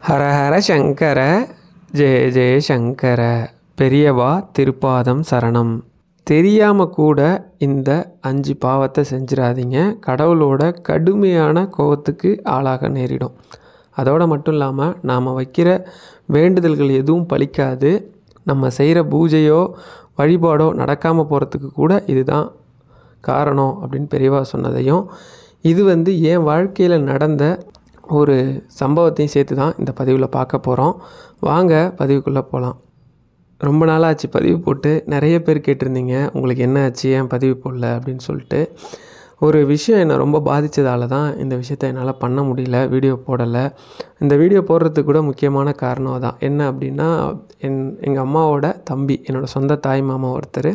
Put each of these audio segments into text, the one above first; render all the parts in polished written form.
ஹர ஹர சங்கர ஜெய ஜெய சங்கர பெரியவா திருப்பாதம் சரணம். தெரியாமல் கூட இந்த 5 பாவத்தை செஞ்சிடாதீங்க. கடவுளோட கடுமையான கோபத்துக்கு ஆளாக நேரிடும். அதோடு மட்டும் இல்லாமல் நாம் வைக்கிற வேண்டுதல்கள் எதுவும் பலிக்காது. நம்ம செய்கிற பூஜையோ வழிபாடோ நடக்காமல் போகிறதுக்கு கூட இதுதான் காரணம் அப்படின்னு பெரியவா சொன்னதையும், இது என் வாழ்க்கையில் நடந்த ஒரு சம்பவத்தையும் சேர்த்து தான் இந்த பதிவில் பார்க்க போகிறோம். வாங்க பதிவுக்குள்ளே போகலாம். ரொம்ப நாளாச்சு பதிவு போட்டு. நிறைய பேர் கேட்டிருந்தீங்க, உங்களுக்கு என்ன ஆச்சு, ஏன் பதிவு போடல அப்படின்னு சொல்லிட்டு. ஒரு விஷயம் என்னை ரொம்ப பாதித்ததால தான் இந்த விஷயத்தை என்னால் பண்ண முடியல, வீடியோ போடலை. இந்த வீடியோ போடுறதுக்கு கூட முக்கியமான காரணம் தான். என்ன அப்படின்னா, எங்கள் அம்மாவோட தம்பி, என்னோடய சொந்த தாய் மாமா ஒருத்தர்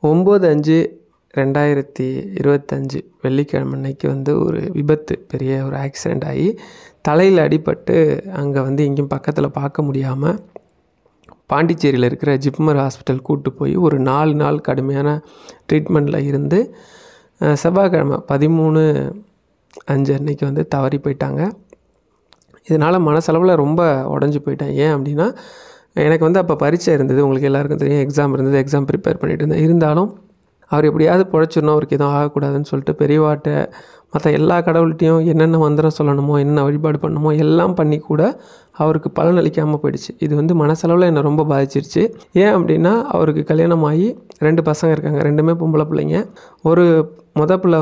9/5/2025 வெள்ளிக்கிழமை அன்னைக்கு ஒரு விபத்து, பெரிய ஒரு ஆக்சிடெண்ட் ஆகி தலையில் அடிபட்டு அங்கே எங்கேயும் பக்கத்தில் பார்க்க முடியாமல் பாண்டிச்சேரியில் இருக்கிற ஜிப்மர் ஹாஸ்பிட்டல் கூப்பிட்டு போய் ஒரு 4 நாள் கடுமையான ட்ரீட்மெண்ட்டில் இருந்து செவ்வாய்க்கிழமை 13/5 அன்னைக்கு தவறி போயிட்டாங்க. இதனால் மனசளவில் ரொம்ப உடஞ்சி போயிட்டேன். ஏன் அப்படின்னா, எனக்கு அப்போ பரீட்சை இருந்தது, உங்களுக்கு எல்லாருக்கும் தெரியும், எக்ஸாம் இருந்தது, எக்ஸாம் ப்ரிப்பேர் பண்ணிகிட்டு இருந்தேன். இருந்தாலும் அவர் எப்படியாவது பிழைச்சிடணும், அவருக்கு எதுவும் ஆகக்கூடாதுன்னு சொல்லிட்டு பெரியவாட்ட மற்ற எல்லா கடவுள்கிட்டையும் என்னென்ன மந்திரம் சொல்லணுமோ, என்ன வழிபாடு பண்ணணுமோ எல்லாம் பண்ணி கூட அவருக்கு பலன் அளிக்காமல் போயிடுச்சு. இது மனசளவில் என்னை ரொம்ப பாதிச்சிருச்சு. ஏன் அப்படின்னா, அவருக்கு கல்யாணம் ஆகி 2 பசங்க இருக்காங்க, 2மே பொம்பளை பிள்ளைங்க. ஒரு பிள்ளை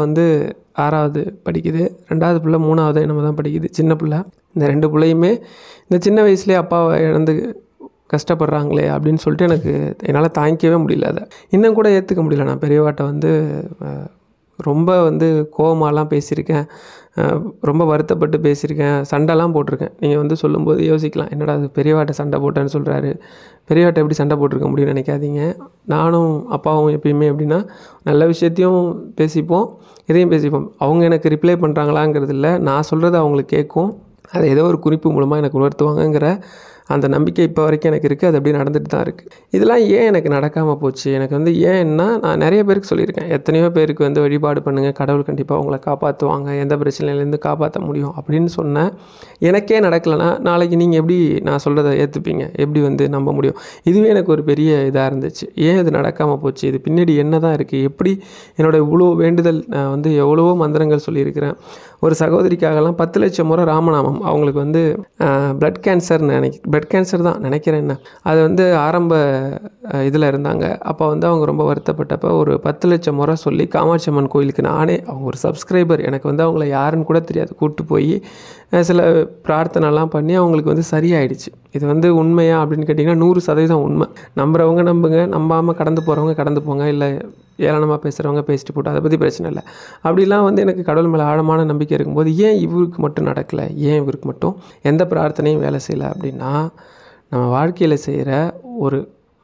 6வது படிக்குது, 2வது பிள்ளை 3வது என்னமோ தான் படிக்குது, சின்ன பிள்ளை. இந்த 2 பிள்ளையுமே இந்த சின்ன வயசுலேயே அப்பாவை இழந்து கஷ்டப்படுறாங்களே அப்படின்னு சொல்லிட்டு என்னால் தாங்கிக்கவே முடியல. அதை இன்னும் கூட ஏற்றுக்க முடியல. நான் பெரியவாட்ட ரொம்ப கோவமாலாம் பேசியிருக்கேன், ரொம்ப வருத்தப்பட்டு பேசியிருக்கேன், சண்டைலாம் போட்டிருக்கேன். நீங்கள் சொல்லும்போது யோசிக்கலாம், என்னடா அது பெரியவாட்ட சண்டை போட்டேன்னு சொல்கிறாரு, பெரியவாட்ட எப்படி சண்டை போட்டிருக்க முடியும்னு நினைக்காதீங்க. நானும் அப்பாவும் எப்பயுமே எப்படின்னா, நல்ல விஷயத்தையும் பேசிப்போம், இதையும் பேசிப்போம். அவங்க எனக்கு ரிப்ளை பண்ணுறாங்களாங்கிறது இல்லை, நான் சொல்கிறது அவங்களுக்கு கேட்கும், அதை ஏதோ ஒரு குறிப்பு மூலமாக எனக்கு உணர்த்துவாங்கங்கிற அந்த நம்பிக்கை இப்போ வரைக்கும் எனக்கு இருக்குது. அது அப்படியே நடந்துட்டு தான் இருக்குது. இதெல்லாம் ஏன் எனக்கு நடக்காமல் போச்சு, எனக்கு ஏன்னா, நான் நிறைய பேருக்கு சொல்லியிருக்கேன், எத்தனையோ பேருக்கு வழிபாடு பண்ணுங்கள், கடவுள் கண்டிப்பாக உங்களை காப்பாற்றுவாங்க, எந்த பிரச்சனையிலேருந்து காப்பாற்ற முடியும் அப்படின்னு சொன்னேன். எனக்கே நடக்கலைன்னா நாளைக்கு நீங்கள் எப்படி நான் சொல்கிறத ஏற்றுப்பீங்க, எப்படி நம்ப முடியும்? இதுவே எனக்கு ஒரு பெரிய இதாக இருந்துச்சு. ஏன் இது நடக்காமல் போச்சு, இது பின்னாடி என்ன தான் இருக்குது, எப்படி என்னோடய இவ்வளோ வேண்டுதல், நான் எவ்வளவோ மந்திரங்கள் சொல்லியிருக்கிறேன். ஒரு சகோதரிக்காகலாம் 10 லட்சம் முறை ராமநாமம், அவங்களுக்கு பிளட் கேன்சர்னு பிளட் கேன்சர் தான் நினைக்கிறேன். என்ன அது ஆரம்ப இதில் இருந்தாங்க. அப்போ அவங்க ரொம்ப வருத்தப்பட்டப்போ ஒரு 10 லட்சம் முறை சொல்லி காமாட்சி அம்மன் கோயிலுக்கு நானே, அவங்க ஒரு சப்ஸ்கிரைபர், எனக்கு அவங்கள யாருன்னு கூட தெரியாது, கூப்பிட்டு போய் சில பிரார்த்தனைலாம் பண்ணி அவங்களுக்கு சரியாயிடுச்சு. இது உண்மையா அப்படின்னு கேட்டிங்கன்னா 100% உண்மை. நம்புறவங்க நம்புங்க, நம்பாமல் கடந்து போகிறவங்க கடந்து போங்க, இல்லை ஏளனமாக பேசுகிறவங்க பேசிட்டு போட்டு, அதை பற்றி பிரச்சனை இல்லை. அப்படிலாம் எனக்கு கடவுள் மேலே ஆழமான நம்பிக்கை இருக்கும்போது ஏன் இவருக்கு மட்டும் நடக்கலை, ஏன் இவருக்கு மட்டும் எந்த பிரார்த்தனையும் வேலை செய்யலை அப்படின்னா, நம்ம வாழ்க்கையில் செய்கிற ஒரு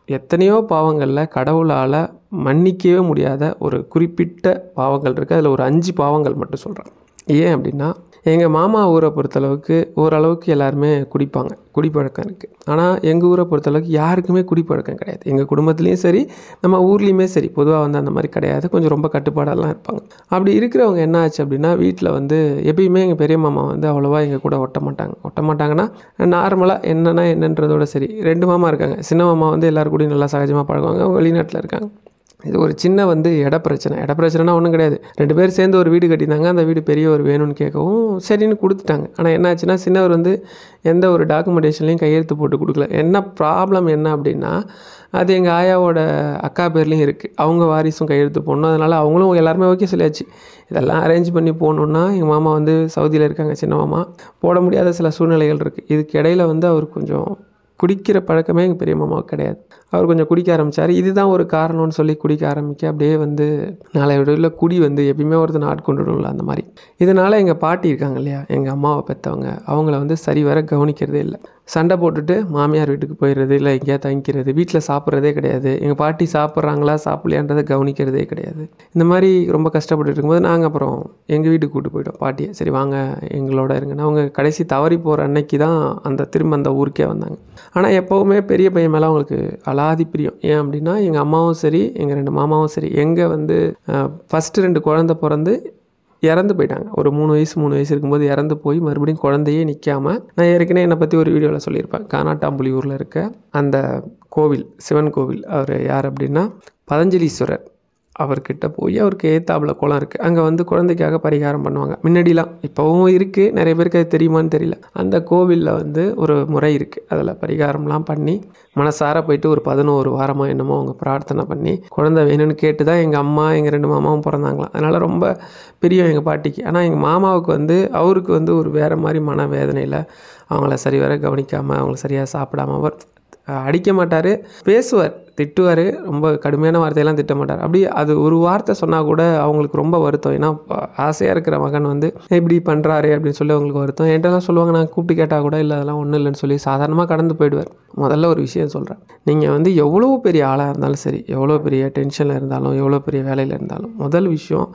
எத்தனையோ பாவங்களில் கடவுளால் மன்னிக்கவே முடியாத ஒரு குறிப்பிட்ட பாவங்கள் இருக்குது. அதில் ஒரு 5 பாவங்கள் மட்டும் சொல்கிறேன். ஏன் அப்படின்னா, எங்கள் மாமா ஊரை பொறுத்தளவுக்கு ஓரளவுக்கு எல்லாருமே குடிப்பாங்க, குடிப்பழக்கம் இருக்குது. ஆனால் எங்கள் ஊரை பொறுத்தளவுக்கு யாருக்குமே குடிப்பழக்கம் கிடையாது. எங்கள் குடும்பத்துலேயும் சரி, நம்ம ஊர்லேயுமே சரி, பொதுவாக அந்த மாதிரி கிடையாது. கொஞ்சம் ரொம்ப கட்டுப்பாடெல்லாம் இருப்பாங்க. அப்படி இருக்கிறவங்க என்ன ஆச்சு அப்படின்னா, வீட்டில் எப்பயுமே எங்கள் பெரிய மாமா அவ்வளோவா எங்கள் கூட ஒட்ட மாட்டாங்கன்னா, நார்மலாக என்னன்றதோட சரி. 2 மாமா இருக்காங்க. சின்ன மாமா எல்லோரும் கூடயும் நல்லா சகஜமாக பழகுவாங்க, அவங்க வெளிநாட்டில் இருக்காங்க. இது ஒரு சின்ன இட பிரச்சனைனா ஒன்றும் கிடையாது. 2 பேர் சேர்ந்து ஒரு வீடு கட்டியிருந்தாங்க. அந்த வீடு பெரியவர் வேணும்னு கேட்கவும் சரின்னு கொடுத்துட்டாங்க. ஆனால் என்ன ஆச்சுன்னா, சின்னவர் எந்த ஒரு டாக்குமெண்டேஷன்லையும் கையெழுத்து போட்டு கொடுக்கல. என்ன ப்ராப்ளம் என்ன அப்படின்னா, அது எங்கள் ஆயாவோட அக்கா பேர்லேயும் இருக்குது. அவங்க வாரிசும் கையெழுத்து போடணும். அதனால் அவங்களும் எல்லாருமே ஓகே சொல்லியாச்சு. இதெல்லாம் அரேஞ்ச் பண்ணி போகணுன்னா எங்கள் மாமா சவுதியில் இருக்காங்க, சின்ன மாமா, போட முடியாத சில சூழ்நிலைகள் இருக்குது. இதுக்கு இடையில் அவர் கொஞ்சம் குடிக்கிற பழக்கமே எங்கள் பெரிய மாமாவுக்கு கிடையாது. அவர் கொஞ்சம் குடிக்க ஆரம்பித்தார். இதுதான் ஒரு காரணம்னு சொல்லி குடிக்க ஆரம்பிக்க அப்படியே நாளைய விட குடி எப்பயுமே ஒருத்தர் ஆட்கொண்டுடும்ல, அந்த மாதிரி. இதனால் எங்கள் பாட்டி இருக்காங்க இல்லையா, எங்கள் அம்மாவை பெற்றவங்க, அவங்கள சரி வர கவனிக்கிறதே இல்லை. சண்டை போட்டுட்டு மாமியார் வீட்டுக்கு போயிடுறது, இல்லை எங்கேயா தங்கிக்கிறது, வீட்டில் சாப்பிட்றதே கிடையாது. எங்கள் பாட்டி சாப்பிட்றாங்களா சாப்பிட்லையான்றதை கவனிக்கிறதே கிடையாது. இந்த மாதிரி ரொம்ப கஷ்டப்பட்டு இருக்கும்போது நாங்கள் அப்புறம் எங்கள் வீட்டுக்கு கூப்பிட்டு போயிட்டோம் பாட்டியை. சரி வாங்க எங்களோட இருங்கன்னா, அவங்க கடைசி தவறி போகிற அன்னைக்கு தான் திரும்ப அந்த ஊருக்கே வந்தாங்க. ஆனால் எப்போவுமே பெரிய பையன் மேலே அவங்களுக்கு அலாதி பிரியம். ஏன் அப்படின்னா, எங்கள் அம்மாவும் சரி, எங்கள் 2 மாமாவும் சரி, எங்கே ஃபஸ்ட்டு 2 குழந்தை பிறந்து இறந்து போயிட்டாங்க. ஒரு 3 வயசு இருக்கும்போது இறந்து போய் மறுபடியும் குழந்தையே நிற்காம, நான் ஏற்கனவே என்னை பற்றி ஒரு வீடியோவில் சொல்லியிருப்பேன். கானாட்டாம்புலியூரில் இருக்க அந்த கோவில், சிவன் கோவில், அவர் யார் அப்படின்னா பதஞ்சலீஸ்வரர். அவர்கிட்ட போய் அவருக்கு ஏத்தாப்புல குளம் இருக்குது, அங்கே வந்து குழந்தைக்காக பரிகாரம் பண்ணுவாங்க முன்னாடிலாம். இப்போவும் இருக்குது, நிறைய பேருக்கு அது தெரியுமான்னு தெரியல. அந்த கோவிலில் வந்து ஒரு முறை இருக்குது, அதில் பரிகாரம்லாம் பண்ணி மனசார போயிட்டு ஒரு 11 வாரமாக என்னமோ அவங்க பிரார்த்தனை பண்ணி குழந்தை வேணும்னு கேட்டு தான் எங்கள் அம்மா எங்கள் 2 மாமாவும் பிறந்தாங்களாம். அதனால் ரொம்ப பிரியம் எங்கள் பாட்டிக்கு. ஆனால் எங்கள் மாமாவுக்கு வந்து அவருக்கு வந்து ஒரு வேறு மாதிரி மன வேதனையில் அவங்கள சரிவர கவனிக்காமல், அவங்கள சரியாக சாப்பிடாம, அவர் அடிக்க மாட்டார், பேசுவார், திட்டுவார், ரொம்ப கடுமையான வார்த்தையெல்லாம் திட்ட மாட்டார். அப்படி அது ஒரு வார்த்தை சொன்னால் கூட அவங்களுக்கு ரொம்ப வருத்தம். ஏன்னா ஆசையாக இருக்கிற மகன் வந்து இப்படி பண்ணுறாரு அப்படின்னு சொல்லி அவங்களுக்கு வருத்தம். என்கிட்டலாம் சொல்லுவாங்க, நான் கூப்பிட்டு கேட்டால் கூட இல்லை அதெல்லாம் ஒன்றும் இல்லைன்னு சொல்லி சாதாரணமாக கடந்து போயிடுவார். முதல்ல ஒரு விஷயம் சொல்கிறேன், நீங்கள் வந்து எவ்வளோ பெரிய ஆளாக இருந்தாலும் சரி, எவ்வளோ பெரிய டென்ஷனில் இருந்தாலும், எவ்வளோ பெரிய வேலையில் இருந்தாலும், முதல் விஷயம்,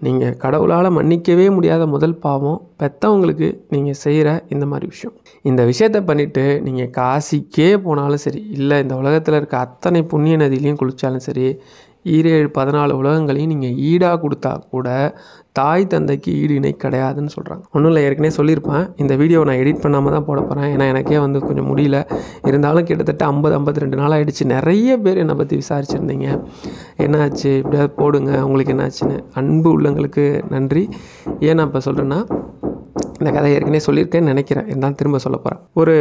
நீங்கள் கடவுளால் மன்னிக்கவே முடியாத முதல் பாவம் பெற்றவங்களுக்கு நீங்கள் செய்கிற இந்த மாதிரி விஷயம். இந்த விஷயத்தை பண்ணிவிட்டு நீங்கள் காசிக்கே போனாலும் சரி, இல்லை இந்த உலகத்தில் இருக்க அத்தனை புண்ணிய நதியிலையும் குளித்தாலும் சரி, 14 உலகங்களையும் நீங்கள் ஈடாக கொடுத்தா கூட தாய் தந்தைக்கு ஈடு இணை கிடையாதுன்னு சொல்கிறாங்க. ஒன்றும் இல்லை, ஏற்கனவே சொல்லியிருப்பேன். இந்த வீடியோவை நான் எடிட் பண்ணாமல் தான் போட போகிறேன். ஏன்னா எனக்கே வந்து கொஞ்சம் முடியல. இருந்தாலும் கிட்டத்தட்ட 52 நாள் ஆகிடுச்சு. நிறைய பேர் என்னை பற்றி விசாரிச்சுருந்தீங்க, என்னாச்சு இப்படியாவது போடுங்க, உங்களுக்கு என்னாச்சுன்னு. அன்பு உள்ளங்களுக்கு நன்றி. ஏன் நான் இப்போ சொல்கிறேன்னா, இந்த கதை ஏற்கனவே சொல்லியிருக்கேன்னு நினைக்கிறேன், இருந்தாலும் திரும்ப சொல்ல போகிறேன். ஒரு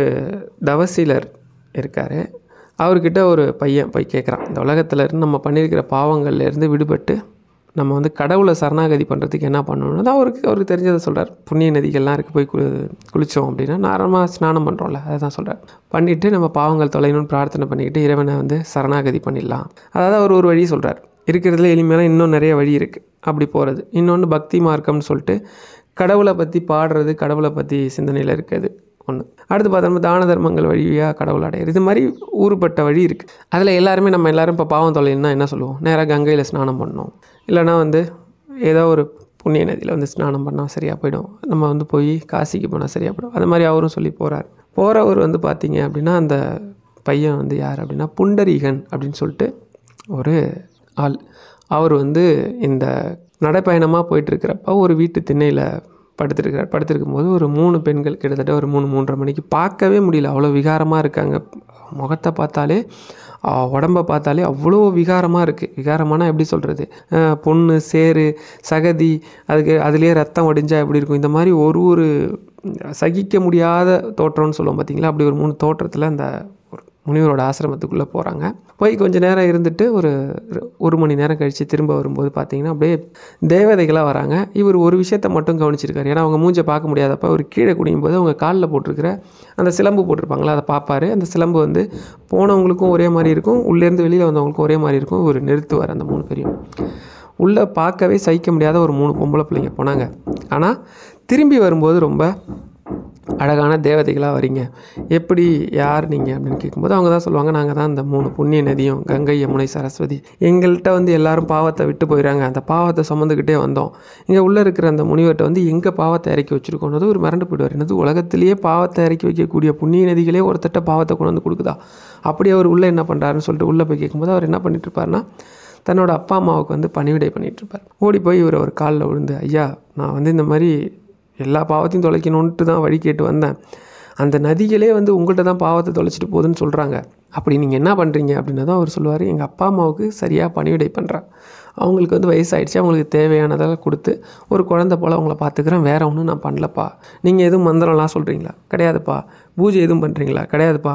தவசீலர் இருக்கார். அவர்கிட்ட ஒரு பையன் போய் கேட்குறான், இந்த உலகத்தில் இருந்து நம்ம பண்ணியிருக்கிற பாவங்கள்லேருந்து விடுபட்டு நம்ம வந்து கடவுளை சரணாகதி பண்ணுறதுக்கு என்ன பண்ணணும்னு அவருக்கு தெரிஞ்சதை சொல்கிறார். புண்ணிய நதிகள்லாம் இருக்குது, போய் குளித்தோம் அப்படின்னா நார்மலாக ஸ்நானம் பண்ணுறோம்ல, அதை தான் சொல்கிறார். பண்ணிவிட்டு நம்ம பாவங்கள் தொலைணும்னு பிரார்த்தனை பண்ணிக்கிட்டு இறைவனை வந்து சரணாகதி பண்ணிடலாம். அதாவது அவர் ஒரு வழி சொல்கிறார். இருக்கிறதுல எளிமையான இன்னும் நிறைய வழி இருக்குது அப்படி போகிறது. இன்னொன்று பக்தி மார்க்கம்னு சொல்லிட்டு கடவுளை பற்றி பாடுறது, கடவுளை பற்றி சிந்தனையில் இருக்குது ஒன்று. அடுத்து பார்த்தோம்னா தான தர்மங்கள் வழியாக கடவுள் அடையிறது. இது மாதிரி ஊறுபட்ட வழி இருக்குது. அதில் நம்ம எல்லோரும் இப்போ பாவம் தொலைன்னா என்ன சொல்லுவோம், நேராக கங்கையில் ஸ்நானம் பண்ணணும், இல்லைனா வந்து ஏதோ ஒரு புண்ணிய நதியில் வந்து ஸ்நானம் பண்ணால் சரியாக போயிடும், நம்ம வந்து போய் காசிக்கு போனால் சரியாக போயிடும். அது மாதிரி அவரும் சொல்லி போகிறவர் வந்து பார்த்திங்க அப்படின்னா, அந்த பையன் வந்து யார் அப்படின்னா புண்டரீகன் அப்படின்னு சொல்லிட்டு ஒரு ஆள். அவர் வந்து இந்த நடைப்பயணமாக போயிட்டுருக்கிறப்ப ஒரு வீட்டு திண்ணையில் படுத்திருக்கும் போது ஒரு 3 பெண்கள் கிட்டத்தட்ட ஒரு 3-3:30 மணிக்கு, பார்க்கவே முடியல, அவ்வளோ விகாரமாக இருக்காங்க. முகத்தை பார்த்தாலே, உடம்பை பார்த்தாலே அவ்வளோ விகாரமாக இருக்குது. விகாரமானால் எப்படி சொல்கிறது, பொண்ணு சேரு சகதி, அதுலேயே ரத்தம் வடிஞ்சா எப்படி இருக்கும், இந்த மாதிரி ஒரு சகிக்க முடியாத தோற்றம்னு சொல்லுவோம் பார்த்தீங்களா, அப்படி ஒரு 3 தோற்றத்தில் அந்த முனிவரோட ஆசிரமத்துக்குள்ளே போகிறாங்க. போய் கொஞ்சம் நேரம் இருந்துட்டு ஒரு மணி நேரம் கழித்து திரும்ப வரும்போது பார்த்திங்கன்னா அப்படியே தேவதைகளாக வராங்க. இவர் ஒரு விஷயத்தை மட்டும் கவனிச்சிருக்காரு. ஏன்னா அவங்க மூஞ்சை பார்க்க முடியாதப்ப அவர் கீழே குனியும் போது அவங்க காலில் போட்டிருக்கிற அந்த சிலம்பு போட்டிருப்பாங்களா, அதை பார்ப்பார். அந்த சிலம்பு வந்து போனவங்களுக்கும் ஒரே மாதிரி இருக்கும், உள்ளேருந்து வெளியில் வந்தவங்களுக்கும் ஒரே மாதிரி இருக்கும். இவர் நிறுத்துவார் அந்த 3 பேரையும். உள்ளே பார்க்கவே சகிக்க முடியாத ஒரு 3 பொம்பளை பிள்ளைங்க போனாங்க. ஆனால் திரும்பி வரும்போது ரொம்ப அழகான தேவதைகளாக வரீங்க, எப்படி யார் நீங்கள் அப்படின்னு கேட்கும்போது அவங்க தான் சொல்லுவாங்க, நாங்கள் தான் அந்த 3 புண்ணிய நதியும், கங்கை யமுனை சரஸ்வதி. எங்கள்கிட்ட வந்து எல்லாரும் பாவத்தை விட்டு போயிடறாங்க, அந்த பாவத்தை சுமந்துக்கிட்டே வந்தோம். இங்கே உள்ளே இருக்கிற அந்த முனிவர்கிட்ட வந்து எங்கள் பாவத்தை இறக்கி வச்சுருக்கோன்னது ஒரு மிரண்டு போயிடுவார். என்னது, உலகத்திலேயே பாவத்தை இறக்கி வைக்கக்கூடிய புண்ணிய நதிகளே ஒருத்தட்ட பாவத்தை கொண்டு வந்து கொடுக்குதா, அப்படி அவர் உள்ளே என்ன பண்ணுறாருன்னு சொல்லிட்டு உள்ளே போய் கேட்கும்போது அவர் என்ன பண்ணிட்டுருப்பாருன்னா, தன்னோட அப்பா அம்மாவுக்கு வந்து பணிவிடை பண்ணிகிட்ருப்பார். ஓடி போய் இவர் ஒரு காலில் விழுந்து, ஐயா நான் வந்து இந்த மாதிரி எல்லா பாவத்தையும் தொலைக்கணுன்ட்டு தான் வழி கேட்டு வந்தேன், அந்த நதிகளே வந்து உங்கள்கிட்ட தான் பாவத்தை தொலைச்சிட்டு போகுதுன்னு சொல்கிறாங்க, அப்படி நீங்கள் என்ன பண்ணுறீங்க அப்படின்னு தான் அவர் சொல்லுவார். எங்கள் அப்பா அம்மாவுக்கு சரியாக பணிவிடை பண்ணுறேன், அவங்களுக்கு வந்து வயசாகிடுச்சு, அவங்களுக்கு தேவையானதெல்லாம் கொடுத்து ஒரு குழந்தை போல் அவங்கள பார்த்துக்கிறேன், வேறு ஒன்றும் நான் பண்ணலப்பா. நீங்கள் எதுவும் மந்திரம்லாம் சொல்கிறீங்களா, கிடையாதுப்பா. பூஜை எதுவும் பண்ணுறீங்களா, கிடையாதுப்பா.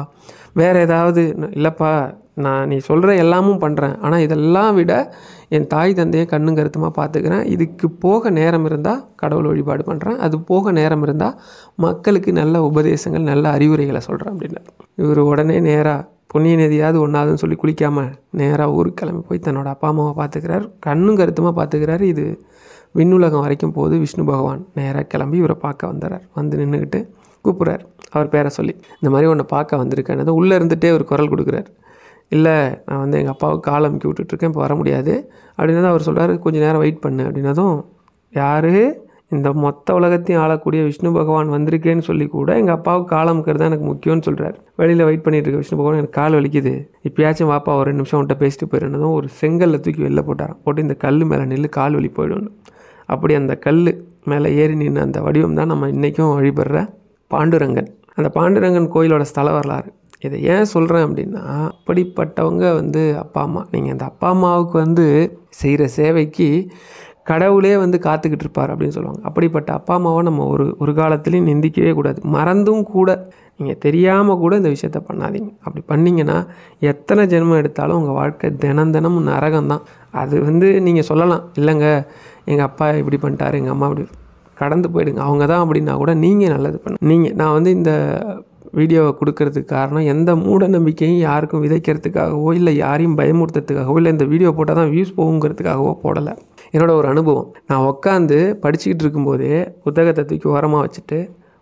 வேறு ஏதாவது, இல்லைப்பா நீ சொல்கிற எல்லாமும் பண்ணுறேன், ஆனால் இதெல்லாம் விட என் தாய் தந்தையை கண்ணும் கருத்துமாக பார்த்துக்கிறேன், இதுக்கு போக நேரம் இருந்தால் கடவுள் வழிபாடு பண்ணுறேன், அது போக நேரம் இருந்தால் மக்களுக்கு நல்ல உபதேசங்கள் நல்ல அறிவுரைகளை சொல்கிறேன் அப்படின்னார். இவர் உடனே நேராக புண்ணிய நதியாவது ஒன்றாதுன்னு சொல்லி குளிக்காமல் நேராக ஊருக்கு கிளம்பி போய் தன்னோட அப்பா அம்மாவை பார்த்துக்கிறார், கண்ணும் கருத்துமாக பார்த்துக்கிறாரு. இது விண்ணுலகம் வரைக்கும் போது விஷ்ணு பகவான் நேராக கிளம்பி இவரை பார்க்க வந்துடுறார். வந்து நின்றுக்கிட்டு கூப்பிட்றார் அவர் பேரை சொல்லி, இந்த மாதிரி உன்னை பார்க்க வந்திருக்கேன். உள்ளே இருந்துகிட்டே ஒரு குரல் கொடுக்குறார், இல்லை நான் வந்து எங்கள் அப்பாவுக்கு கால் அமுக்கி விட்டுட்ருக்கேன், இப்போ வர முடியாது அப்படின்னு அவர் சொல்கிறார். கொஞ்சம் நேரம் வெயிட் பண்ணு அப்படின்னதும், யார், இந்த மொத்த உலகத்தையும் ஆளக்கூடிய விஷ்ணு பகவான் வந்திருக்கேன்னு சொல்லி கூட எங்கள் அப்பாவுக்கு கால் அமுக்கிறது தான் எனக்கு முக்கியம்னு சொல்கிறார். வெளியில் வெயிட் பண்ணிட்டு இருக்க விஷ்ணு பகவான், எனக்கு கால் வலிக்குது, இப்போயாச்சும் வாப்பா ஒரு 2 நிமிஷம் உன்ட்ட பேசிட்டு போயிருந்ததும் ஒரு செங்கல்ல தூக்கி வெளில போட்டாராம். போட்டு இந்த கல் மேலே நின்று கால் வலி போயிடும். அப்படி அந்த கல் மேலே ஏறி நின்று அந்த வடிவம் தான் நம்ம இன்றைக்கும் வழிபடுற பாண்டுரங்கன். அந்த பாண்டுரங்கன் கோயிலோட ஸ்தல வரலாறு. இதை ஏன் சொல்கிறேன் அப்படின்னா, அப்படிப்பட்டவங்க வந்து அப்பா அம்மா, நீங்கள் அந்த அப்பா அம்மாவுக்கு வந்து செய்கிற சேவைக்கு கடவுளே வந்து காத்துக்கிட்டு இருப்பார் அப்படின்னு சொல்லுவாங்க. அப்படிப்பட்ட அப்பா அம்மாவை நம்ம ஒரு காலத்துலேயும் நிந்திக்கவே கூடாது. மறந்தும் கூட நீங்கள் தெரியாமல் கூட இந்த விஷயத்த பண்ணாதீங்க. அப்படி பண்ணிங்கன்னா எத்தனை ஜென்மம் எடுத்தாலும் உங்கள் வாழ்க்கை தினமும் நரகம்தான். அது வந்து நீங்கள் சொல்லலாம், இல்லைங்க எங்கள் அப்பா இப்படி பண்ணிட்டாரு, எங்கள் அம்மா இப்படி, கடந்து போயிடுங்க. அவங்க தான் அப்படின்னா கூட நீங்கள் நல்லது பண்ண. நான் வந்து இந்த வீடியோவை கொடுக்கறதுக்கு காரணம், எந்த மூட நம்பிக்கையும் யாருக்கும் விதைக்கிறதுக்காகவோ இல்லை யாரையும் பயமுறுத்துறதுக்காகவோ இல்லை இந்த வீடியோ போட்டால் தான் வியூஸ் போகுங்கிறதுக்காகவோ போடலை. என்னோட ஒரு அனுபவம். நான் உட்காந்து படிச்சுக்கிட்டு இருக்கும்போதே புத்தகத்தை தூக்கி ஓரமாக வச்சுட்டு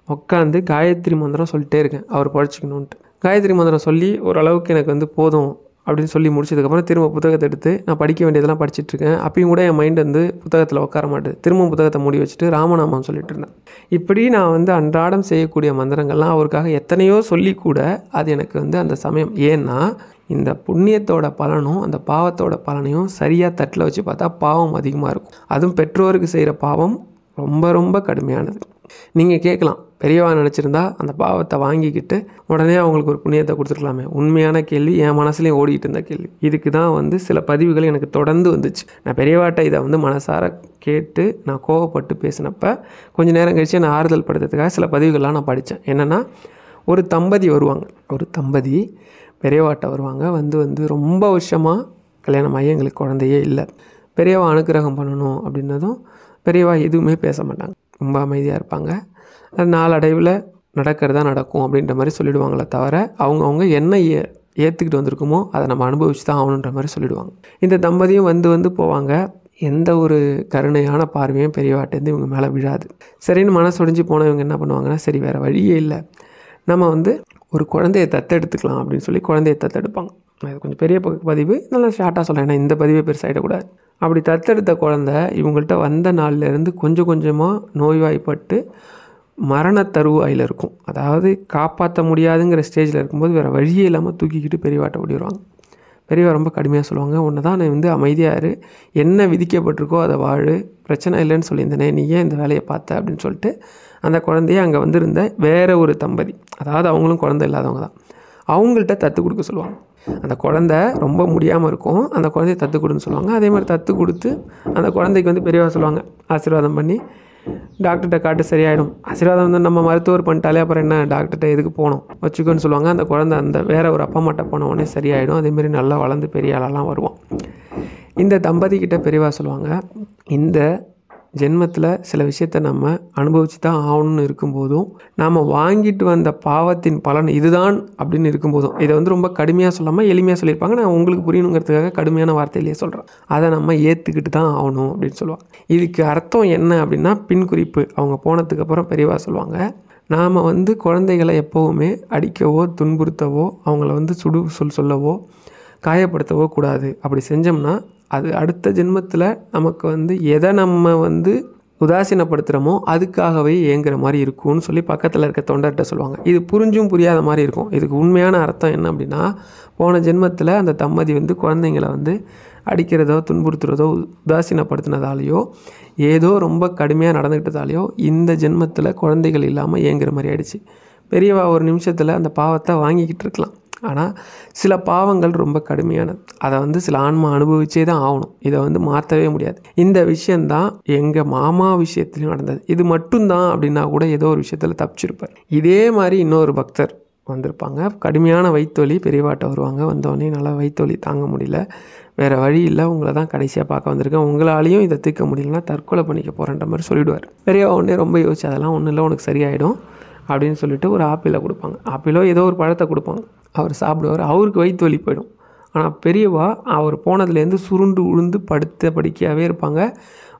உட்காந்து காயத்ரி மந்திரம் சொல்லிட்டே இருக்கேன், அவர் படிச்சுக்கணுன்ட்டு. காயத்ரி மந்திரம் சொல்லி ஓரளவுக்கு எனக்கு வந்து போதும் அப்படின்னு சொல்லி முடிச்சதுக்கப்புறம் திரும்ப புத்தகத்தை எடுத்து நான் படிக்க வேண்டியதெல்லாம் படிச்சுட்ருக்கேன். அப்பயும் கூட என் மைண்ட் வந்து புத்தகத்தில் உட்கார மாட்டேது. திரும்ப புத்தகத்தை மூடி வச்சுட்டு ராமநாமம் சொல்லிட்டு இருந்தேன். இப்படி நான் வந்து அன்றாடம் செய்யக்கூடிய மந்திரங்கள்லாம் அவருக்காக எத்தனையோ சொல்லி கூட அது எனக்கு வந்து அந்த சமயம், ஏன்னா இந்த புண்ணியத்தோட பலனும் அந்த பாவத்தோட பலனையும் சரியாக தட்டில் வச்சு பார்த்தா பாவம் அதிகமாக இருக்கும். அதுவும் பெற்றோருக்கு செய்கிற பாவம் ரொம்ப ரொம்ப கடுமையானது. நீங்கள் கேட்கலாம், பெரியவா நினச்சிருந்தா அந்த பாவத்தை வாங்கிக்கிட்டு உடனே அவங்களுக்கு ஒரு புண்ணியத்தை கொடுத்துருக்கலாமே. உண்மையான கேள்வி என் மனசுலேயும் ஓடிக்கிட்டு இருந்த கேள்வி. இதுக்கு தான் வந்து சில பதிவுகள் எனக்கு தொடர்ந்து வந்துச்சு. நான் பெரியவாட்ட இதை வந்து மனசார கேட்டு நான் கோவப்பட்டு பேசினப்ப கொஞ்சம் நேரம் கழிச்சு நான் ஆறுதல் படுத்துறதுக்காக சில பதிவுகள்லாம் நான் படித்தேன். என்னென்னா, ஒரு தம்பதி வருவாங்க. ஒரு தம்பதி பெரியவாட்ட வருவாங்க. வந்து ரொம்ப வருஷமாக கல்யாணம் ஆகி எங்களுக்கு குழந்தையே இல்லை. பெரியவா அனுக்கிரகம் பண்ணணும் அப்படின்னதும் பெரியவா எதுவுமே பேச மாட்டாங்க, ரொம்ப அமைதியாக இருப்பாங்க. அது நாளடைவில் நடக்கிறதா நடக்கும் அப்படின்ற மாதிரி சொல்லிடுவாங்களே தவிர அவங்க என்ன ஏற்றுக்கிட்டு வந்திருக்குமோ அதை நம்ம அனுபவிச்சு தான் ஆகணுன்ற மாதிரி சொல்லிடுவாங்க. இந்த தம்பதியும் வந்து போவாங்க. எந்த ஒரு கருணையான பார்வையும் பெரியவாட்டேருந்து இவங்க மேலே விழாது. சரின்னு மனசு ஒடிஞ்சு போனவங்க என்ன பண்ணுவாங்கன்னா, சரி வேறு வழியே இல்லை, நம்ம வந்து ஒரு குழந்தையை தத்தெடுத்துக்கலாம் அப்படின்னு சொல்லி குழந்தையை தத்தெடுப்பாங்க. அது கொஞ்சம் பெரிய பதிவு, நல்லா ஷார்ட்டாக சொல்கிறேன், ஏன்னா இந்த பதிவே பெருசாகிடக்கூடாது. அப்படி தத்தெடுத்த குழந்தை இவங்கள்ட்ட வந்த நாள்லேருந்து கொஞ்சம் கொஞ்சமாக நோய்வாய்ப்பட்டு மரண தருவாயில் இருக்கும். அதாவது காப்பாற்ற முடியாதுங்கிற ஸ்டேஜில் இருக்கும்போது வேறு வழியே இல்லாமல் தூக்கிக்கிட்டு பெரியவாட்ட ஓடிடுவாங்க. பெரியவா ரொம்ப கடுமையாக சொல்லுவாங்க, ஒன்று தான் நான் வந்து அமைதியாக இரு, என்ன விதிக்கப்பட்டிருக்கோ அதை வாழு, பிரச்சனை இல்லைன்னு சொல்லியிருந்தேனே, நீ ஏன் இந்த வேலையை பார்த்த அப்படின்னு சொல்லிட்டு அந்த குழந்தைய அங்கே வந்திருந்த வேறு ஒரு தம்பதி, அதாவது அவங்களும் குழந்தை இல்லாதவங்க தான், அவங்கள்ட்ட தத்து கொடுக்க சொல்லுவாங்க. அந்த குழந்தை ரொம்ப முடியாமல் இருக்கும், அந்த குழந்தைய தத்து கொடுன்னு சொல்லுவாங்க. அதே மாதிரி தத்து கொடுத்து அந்த குழந்தைக்கு வந்து பெரியவா சொல்லுவாங்க, ஆசீர்வாதம் பண்ணி டாக்டர்கிட்ட காட்டு சரியாயிடும். ஆசீர்வாதம் வந்து நம்ம மருத்துவர் பண்ணிட்டாலே அப்புறம் என்ன, டாக்டர்கிட்ட எதுக்கு போகணும், வச்சுக்கோன்னு சொல்லுவாங்க. அந்த குழந்தை அந்த வேறு ஒரு அப்பா அம்மாட்ட போன உடனே சரியாயிடும். அதேமாரி நல்லா வளர்ந்து பெரிய ஆளெல்லாம் வருவான். இந்த தம்பதிக்கிட்ட பெரியவா சொல்லுவாங்க, இந்த ஜென்மத்தில் சில விஷயத்தை நம்ம அனுபவித்து தான் ஆகணும்னு இருக்கும்போதும், நாம் வாங்கிட்டு வந்த பாவத்தின் பலன் இதுதான் அப்படின்னு இருக்கும்போதும், இதை வந்து ரொம்ப கடுமையாக சொல்லாமல் எளிமையாக சொல்லியிருப்பாங்க. நான் உங்களுக்கு புரியணுங்கிறதுக்காக கடுமையான வார்த்தையிலேயே சொல்கிறேன். அதை நம்ம ஏற்றுக்கிட்டு தான் ஆகணும் அப்படின்னு சொல்லுவாங்க. இதுக்கு அர்த்தம் என்ன அப்படின்னா, பின்குறிப்பு. அவங்க போனதுக்கப்புறம் பெரியவா சொல்லுவாங்க, நாம் வந்து குழந்தைகளை எப்போவுமே அடிக்கவோ துன்புறுத்தவோ அவங்கள வந்து சொல்லவோ காயப்படுத்தவோ கூடாது. அப்படி செஞ்சோம்னா அது அடுத்த ஜென்மத்தில் நமக்கு வந்து எதை நம்ம வந்து உதாசீனப்படுத்துகிறோமோ அதுக்காகவே ஏங்குற மாதிரி இருக்கும்னு சொல்லி பக்கத்தில் இருக்க தொண்டர்கிட்ட சொல்லுவாங்க. இது புரிஞ்சும் புரியாத மாதிரி இருக்கும். இதுக்கு உண்மையான அர்த்தம் என்ன அப்படின்னா, போன ஜென்மத்தில் அந்த தம்பதி வந்து குழந்தைங்களை வந்து அடிக்கிறதோ துன்புறுத்துறதோ உதாசீனப்படுத்தினதாலேயோ ஏதோ ரொம்ப கடுமையாக நடந்துக்கிட்டதாலேயோ இந்த ஜென்மத்தில் குழந்தைகள் இல்லாமல் ஏங்குற மாதிரி ஆயிடுச்சு. பெரியவா ஒரு நிமிஷத்தில் அந்த பாவத்தை வாங்கிக்கிட்டு இருக்கலாம். ஆனால் சில பாவங்கள் ரொம்ப கடுமையானது, அதை வந்து சில ஆன்மா அனுபவிச்சே தான் ஆகணும். இதை வந்து மாற்றவே முடியாது. இந்த விஷயந்தான் எங்கள் மாமா விஷயத்துலையும் நடந்தது. இது மட்டும்தான் அப்படின்னா கூட ஏதோ ஒரு விஷயத்தில் தப்பிச்சிருப்பார். இதே மாதிரி இன்னொரு பக்தர் வந்திருப்பாங்க. கடுமையான வயிற்றுவலி, பெரியவாட்ட வருவாங்க. வந்தோடனே நல்லா வயிற்றுவலி தாங்க முடியல, வேறு வழி இல்லை, உங்களை தான் கடைசியாக பார்க்க வந்திருக்கேன், உங்களாலையும் இதை தீர்க்க முடியலன்னா தற்கொலை பண்ணிக்க போகிறேன்ற மாதிரி சொல்லிவிடுவார். பெரியவா உடனே ரொம்ப யோசிச்சு, அதெல்லாம் ஒன்றும் இல்லை, உனக்கு சரியாயிடும் அப்படின்னு சொல்லிட்டு ஒரு ஆப்பிளை கொடுப்பாங்க. ஆப்பிளோ ஏதோ ஒரு பழத்தை கொடுப்பாங்க. அவர் சாப்பிடுவார். அவருக்கு வயிற்று வலி போயிடும். ஆனால் பெரியவா அவர் போனதுலேருந்து சுருண்டு உழுந்து படுத்த படிக்கையாகவே இருப்பாங்க.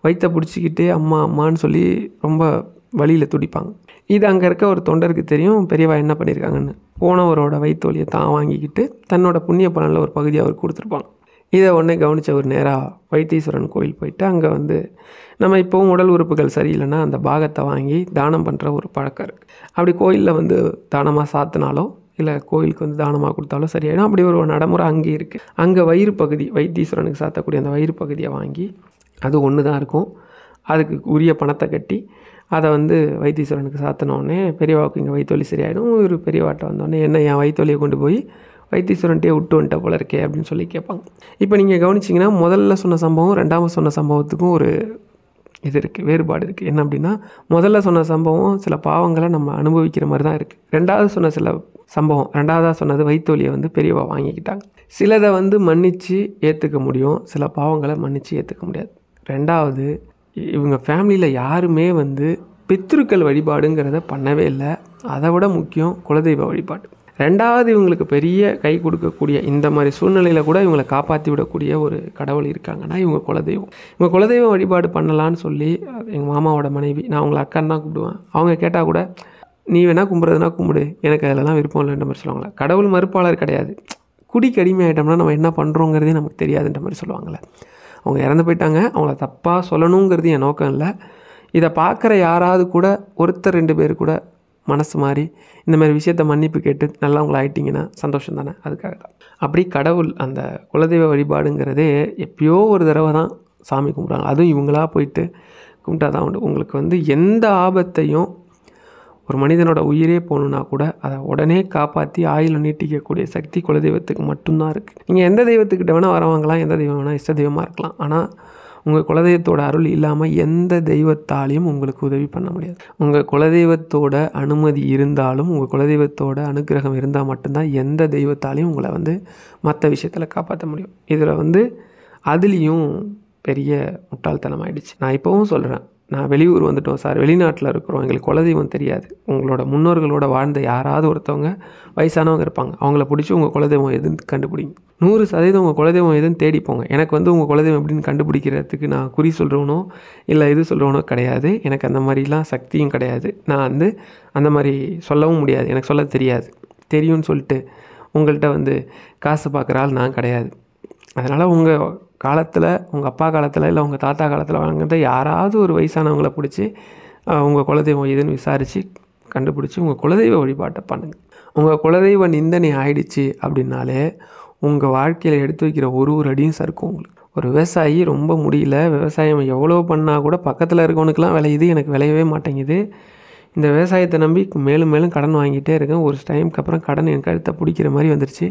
வயிற்றை பிடிச்சிக்கிட்டு அம்மா அம்மான்னு சொல்லி ரொம்ப வலியில் துடிப்பாங்க. இது அங்கே இருக்க ஒரு தொண்டருக்கு தெரியும் பெரியவா என்ன பண்ணியிருக்காங்கன்னு. போனவரோட வயிற்று வலியை தான் வாங்கிக்கிட்டு தன்னோட புண்ணிய பலனில் ஒரு பகுதியை அவர் கொடுத்துருப்பாங்க. இதை உடனே கவனித்த ஒரு நேராக வைத்தீஸ்வரன் கோயில் போயிட்டு அங்கே வந்து நம்ம இப்போவும் உடல் உறுப்புகள் சரியில்லைன்னா அந்த பாகத்தை வாங்கி தானம் பண்ணுற ஒரு பழக்கம் இருக்குது. அப்படி கோயிலில் வந்து தானமாக சாத்தினாலோ இல்லை கோயிலுக்கு வந்து தானமாக கொடுத்தாலும் சரியாயிடும். அப்படி ஒரு நடைமுறை அங்கே இருக்குது. அங்கே வயிறு பகுதி, வைத்தீஸ்வரனுக்கு சாத்தக்கூடிய அந்த வயிறு பகுதியை வாங்கி, அது ஒன்று தான் இருக்கும், அதுக்கு உரிய பணத்தை கட்டி அதை வந்து வைத்தீஸ்வரனுக்கு சாத்தினோடனே பெரியவாவுக்கு இங்கே வயிற்று வலி சரியாயிடும். ஒரு பெரியவாட்டை வந்தோடனே என்ன என் வயிற்று வலியை கொண்டு போய் வைத்தீஸ்வரன்ட்டே விட்டு வந்துட்ட போல இருக்கே அப்படின்னு சொல்லி கேட்பாங்க. இப்போ நீங்கள் கவனிச்சிங்கன்னா முதல்ல சொன்ன சம்பவம் ரெண்டாவது சொன்ன சம்பவத்துக்கும் ஒரு இது இருக்குது, வேறுபாடு இருக்குது. என்ன அப்படின்னா முதல்ல சொன்ன சம்பவம் சில பாவங்களை நம்ம அனுபவிக்கிற மாதிரி தான் இருக்குது. ரெண்டாவது சொன்ன சில சம்பவம், ரெண்டாவதாக சொன்னது வயிற்று வலியை வந்து பெரியவா வாங்கிக்கிட்டாங்க. சிலதை வந்து மன்னித்து ஏற்றுக்க முடியும், சில பாவங்களை மன்னித்து ஏற்றுக்க முடியாது. ரெண்டாவது இவங்க ஃபேமிலியில் யாருமே வந்து பித்ருக்கள் வழிபாடுங்கிறத பண்ணவே இல்லை. அதை விட முக்கியம் குலதெய்வ வழிபாடு. ரெண்டாவது இவங்களுக்கு பெரிய கை கொடுக்கக்கூடிய இந்த மாதிரி சூழ்நிலையில் கூட இவங்களை காப்பாற்றி விடக்கூடிய ஒரு கடவுள் இருக்காங்கன்னா இவங்க குலதெய்வம். இவங்க குலதெய்வ வழிபாடு பண்ணலான்னு சொல்லி எங்கள் மாமாவோட மனைவி, நான் அவங்களை அக்கான்னு தான் கூப்பிடுவேன், அவங்க கேட்டால் கூட நீ வேணால் கும்பிட்றதுனா கும்பிடு, எனக்கு அதிலலாம் விருப்பம் இல்லைன்ற மாதிரி சொல்லுவாங்களே. கடவுள் மறுப்பாளர் கிடையாது. குடிக்கு அடிமையாயிட்டோம்னா நம்ம என்ன பண்ணுறோங்கிறதே நமக்கு தெரியாதுன்ற மாதிரி சொல்லுவாங்களே. அவங்க இறந்து போயிட்டாங்க, அவங்கள தப்பாக சொல்லணுங்கிறது என் நோக்கம் இல்லை. இதை பார்க்குற யாராவது கூட ஒருத்தர் 2 பேர் கூட மனசு மாறி இந்த மாதிரி விஷயத்த மன்னிப்பு கேட்டு நல்லா உங்களை ஆயிட்டிங்கன்னா சந்தோஷம் தானே. அதுக்காக தான் அப்படி கடவுள் அந்த குலதெய்வ வழிபாடுங்கிறதே எப்பயோ ஒரு தடவை தான் சாமி கும்பிட்றாங்க. அதுவும் இவங்களா போயிட்டு கும்பிட்டா தான் உண்டு. உங்களுக்கு வந்து எந்த ஆபத்தையும் ஒரு மனிதனோட உயிரே போகணுன்னா கூட அதை உடனே காப்பாற்றி ஆயுளை நீட்டிக்கக்கூடிய சக்தி குலதெய்வத்துக்கு மட்டும்தான் இருக்குது. நீங்கள் எந்த தெய்வத்துக்கிட்ட வேணால் வரவாங்கலாம், எந்த தெய்வம் வேணால் இஷ்ட தெய்வமாக இருக்கலாம். ஆனால் உங்கள் குலதெய்வத்தோட அருள் இல்லாமல் எந்த தெய்வத்தாலையும் உங்களுக்கு உதவி பண்ண முடியாது. உங்கள் குலதெய்வத்தோட அனுமதி இருந்தாலும், உங்கள் குலதெய்வத்தோட அனுகிரகம் இருந்தால் மட்டும்தான் எந்த தெய்வத்தாலையும் உங்களை வந்து மற்ற விஷயத்தில் காப்பாற்ற முடியும். இதில் வந்து அதுலேயும் பெரிய முட்டாள்தனம் ஆகிடுச்சு. நான் இப்போவும் சொல்கிறேன், நான் வெளியூர் வந்துட்டோம் சார், வெளிநாட்டில் இருக்கிறோம், எங்களுக்கு குலதெய்வம் தெரியாது. உங்களோட முன்னோர்களோட வாழ்ந்த யாராவது ஒருத்தவங்க வயசானவங்க இருப்பாங்க, அவங்கள பிடிச்சி உங்கள் குலதெய்வம் எதுன்னு கண்டுபிடிங்க. 100% உங்கள் குலதெய்வம் எதுன்னு தேடிப்போங்க. எனக்கு வந்து உங்கள் குலதெய்வம் எப்படின்னு கண்டுபிடிக்கிறதுக்கு நான் குறி சொல்கிறவனோ இல்லை இது சொல்கிறவனோ கிடையாது. எனக்கு அந்த மாதிரிலாம் சக்தியும் கிடையாது. நான் வந்து அந்த மாதிரி சொல்லவும் முடியாது, எனக்கு சொல்ல தெரியாது. தெரியும்னு சொல்லிட்டு உங்கள்கிட்ட வந்து காசு பார்க்குற ஆள் நான் கிடையாது. அதனால் உங்கள் காலத்தில், உங்கள் அப்பா காலத்தில் இல்லை உங்கள் தாத்தா காலத்தில் வாழ்ந்த யாராவது ஒரு வயசானவங்களை பிடிச்சி உங்கள் குலதெய்வம் எதுன்னு விசாரித்து கண்டுபிடிச்சி உங்கள் குலதெய்வ வழிபாட்டை பண்ணுங்கள். உங்கள் குலதெய்வ நிந்தனை ஆயிடுச்சு அப்படின்னாலே உங்கள் வாழ்க்கையில் எடுத்து வைக்கிற ஒரு அடியும் சறுக்கும் உங்களுக்கு. ஒரு விவசாயி ரொம்ப முடியல, விவசாயம் எவ்வளோ பண்ணால் கூட பக்கத்தில் இருக்கவனுக்கெலாம் விளையுது, எனக்கு விளையவே மாட்டேங்குது. இந்த விவசாயத்தை நம்பி மேலும் மேலும் கடன் வாங்கிட்டே இருக்கேன். ஒரு டைமுக்கு அப்புறம் கடன் என் கழுத்தை பிடிக்கிற மாதிரி வந்துருச்சு.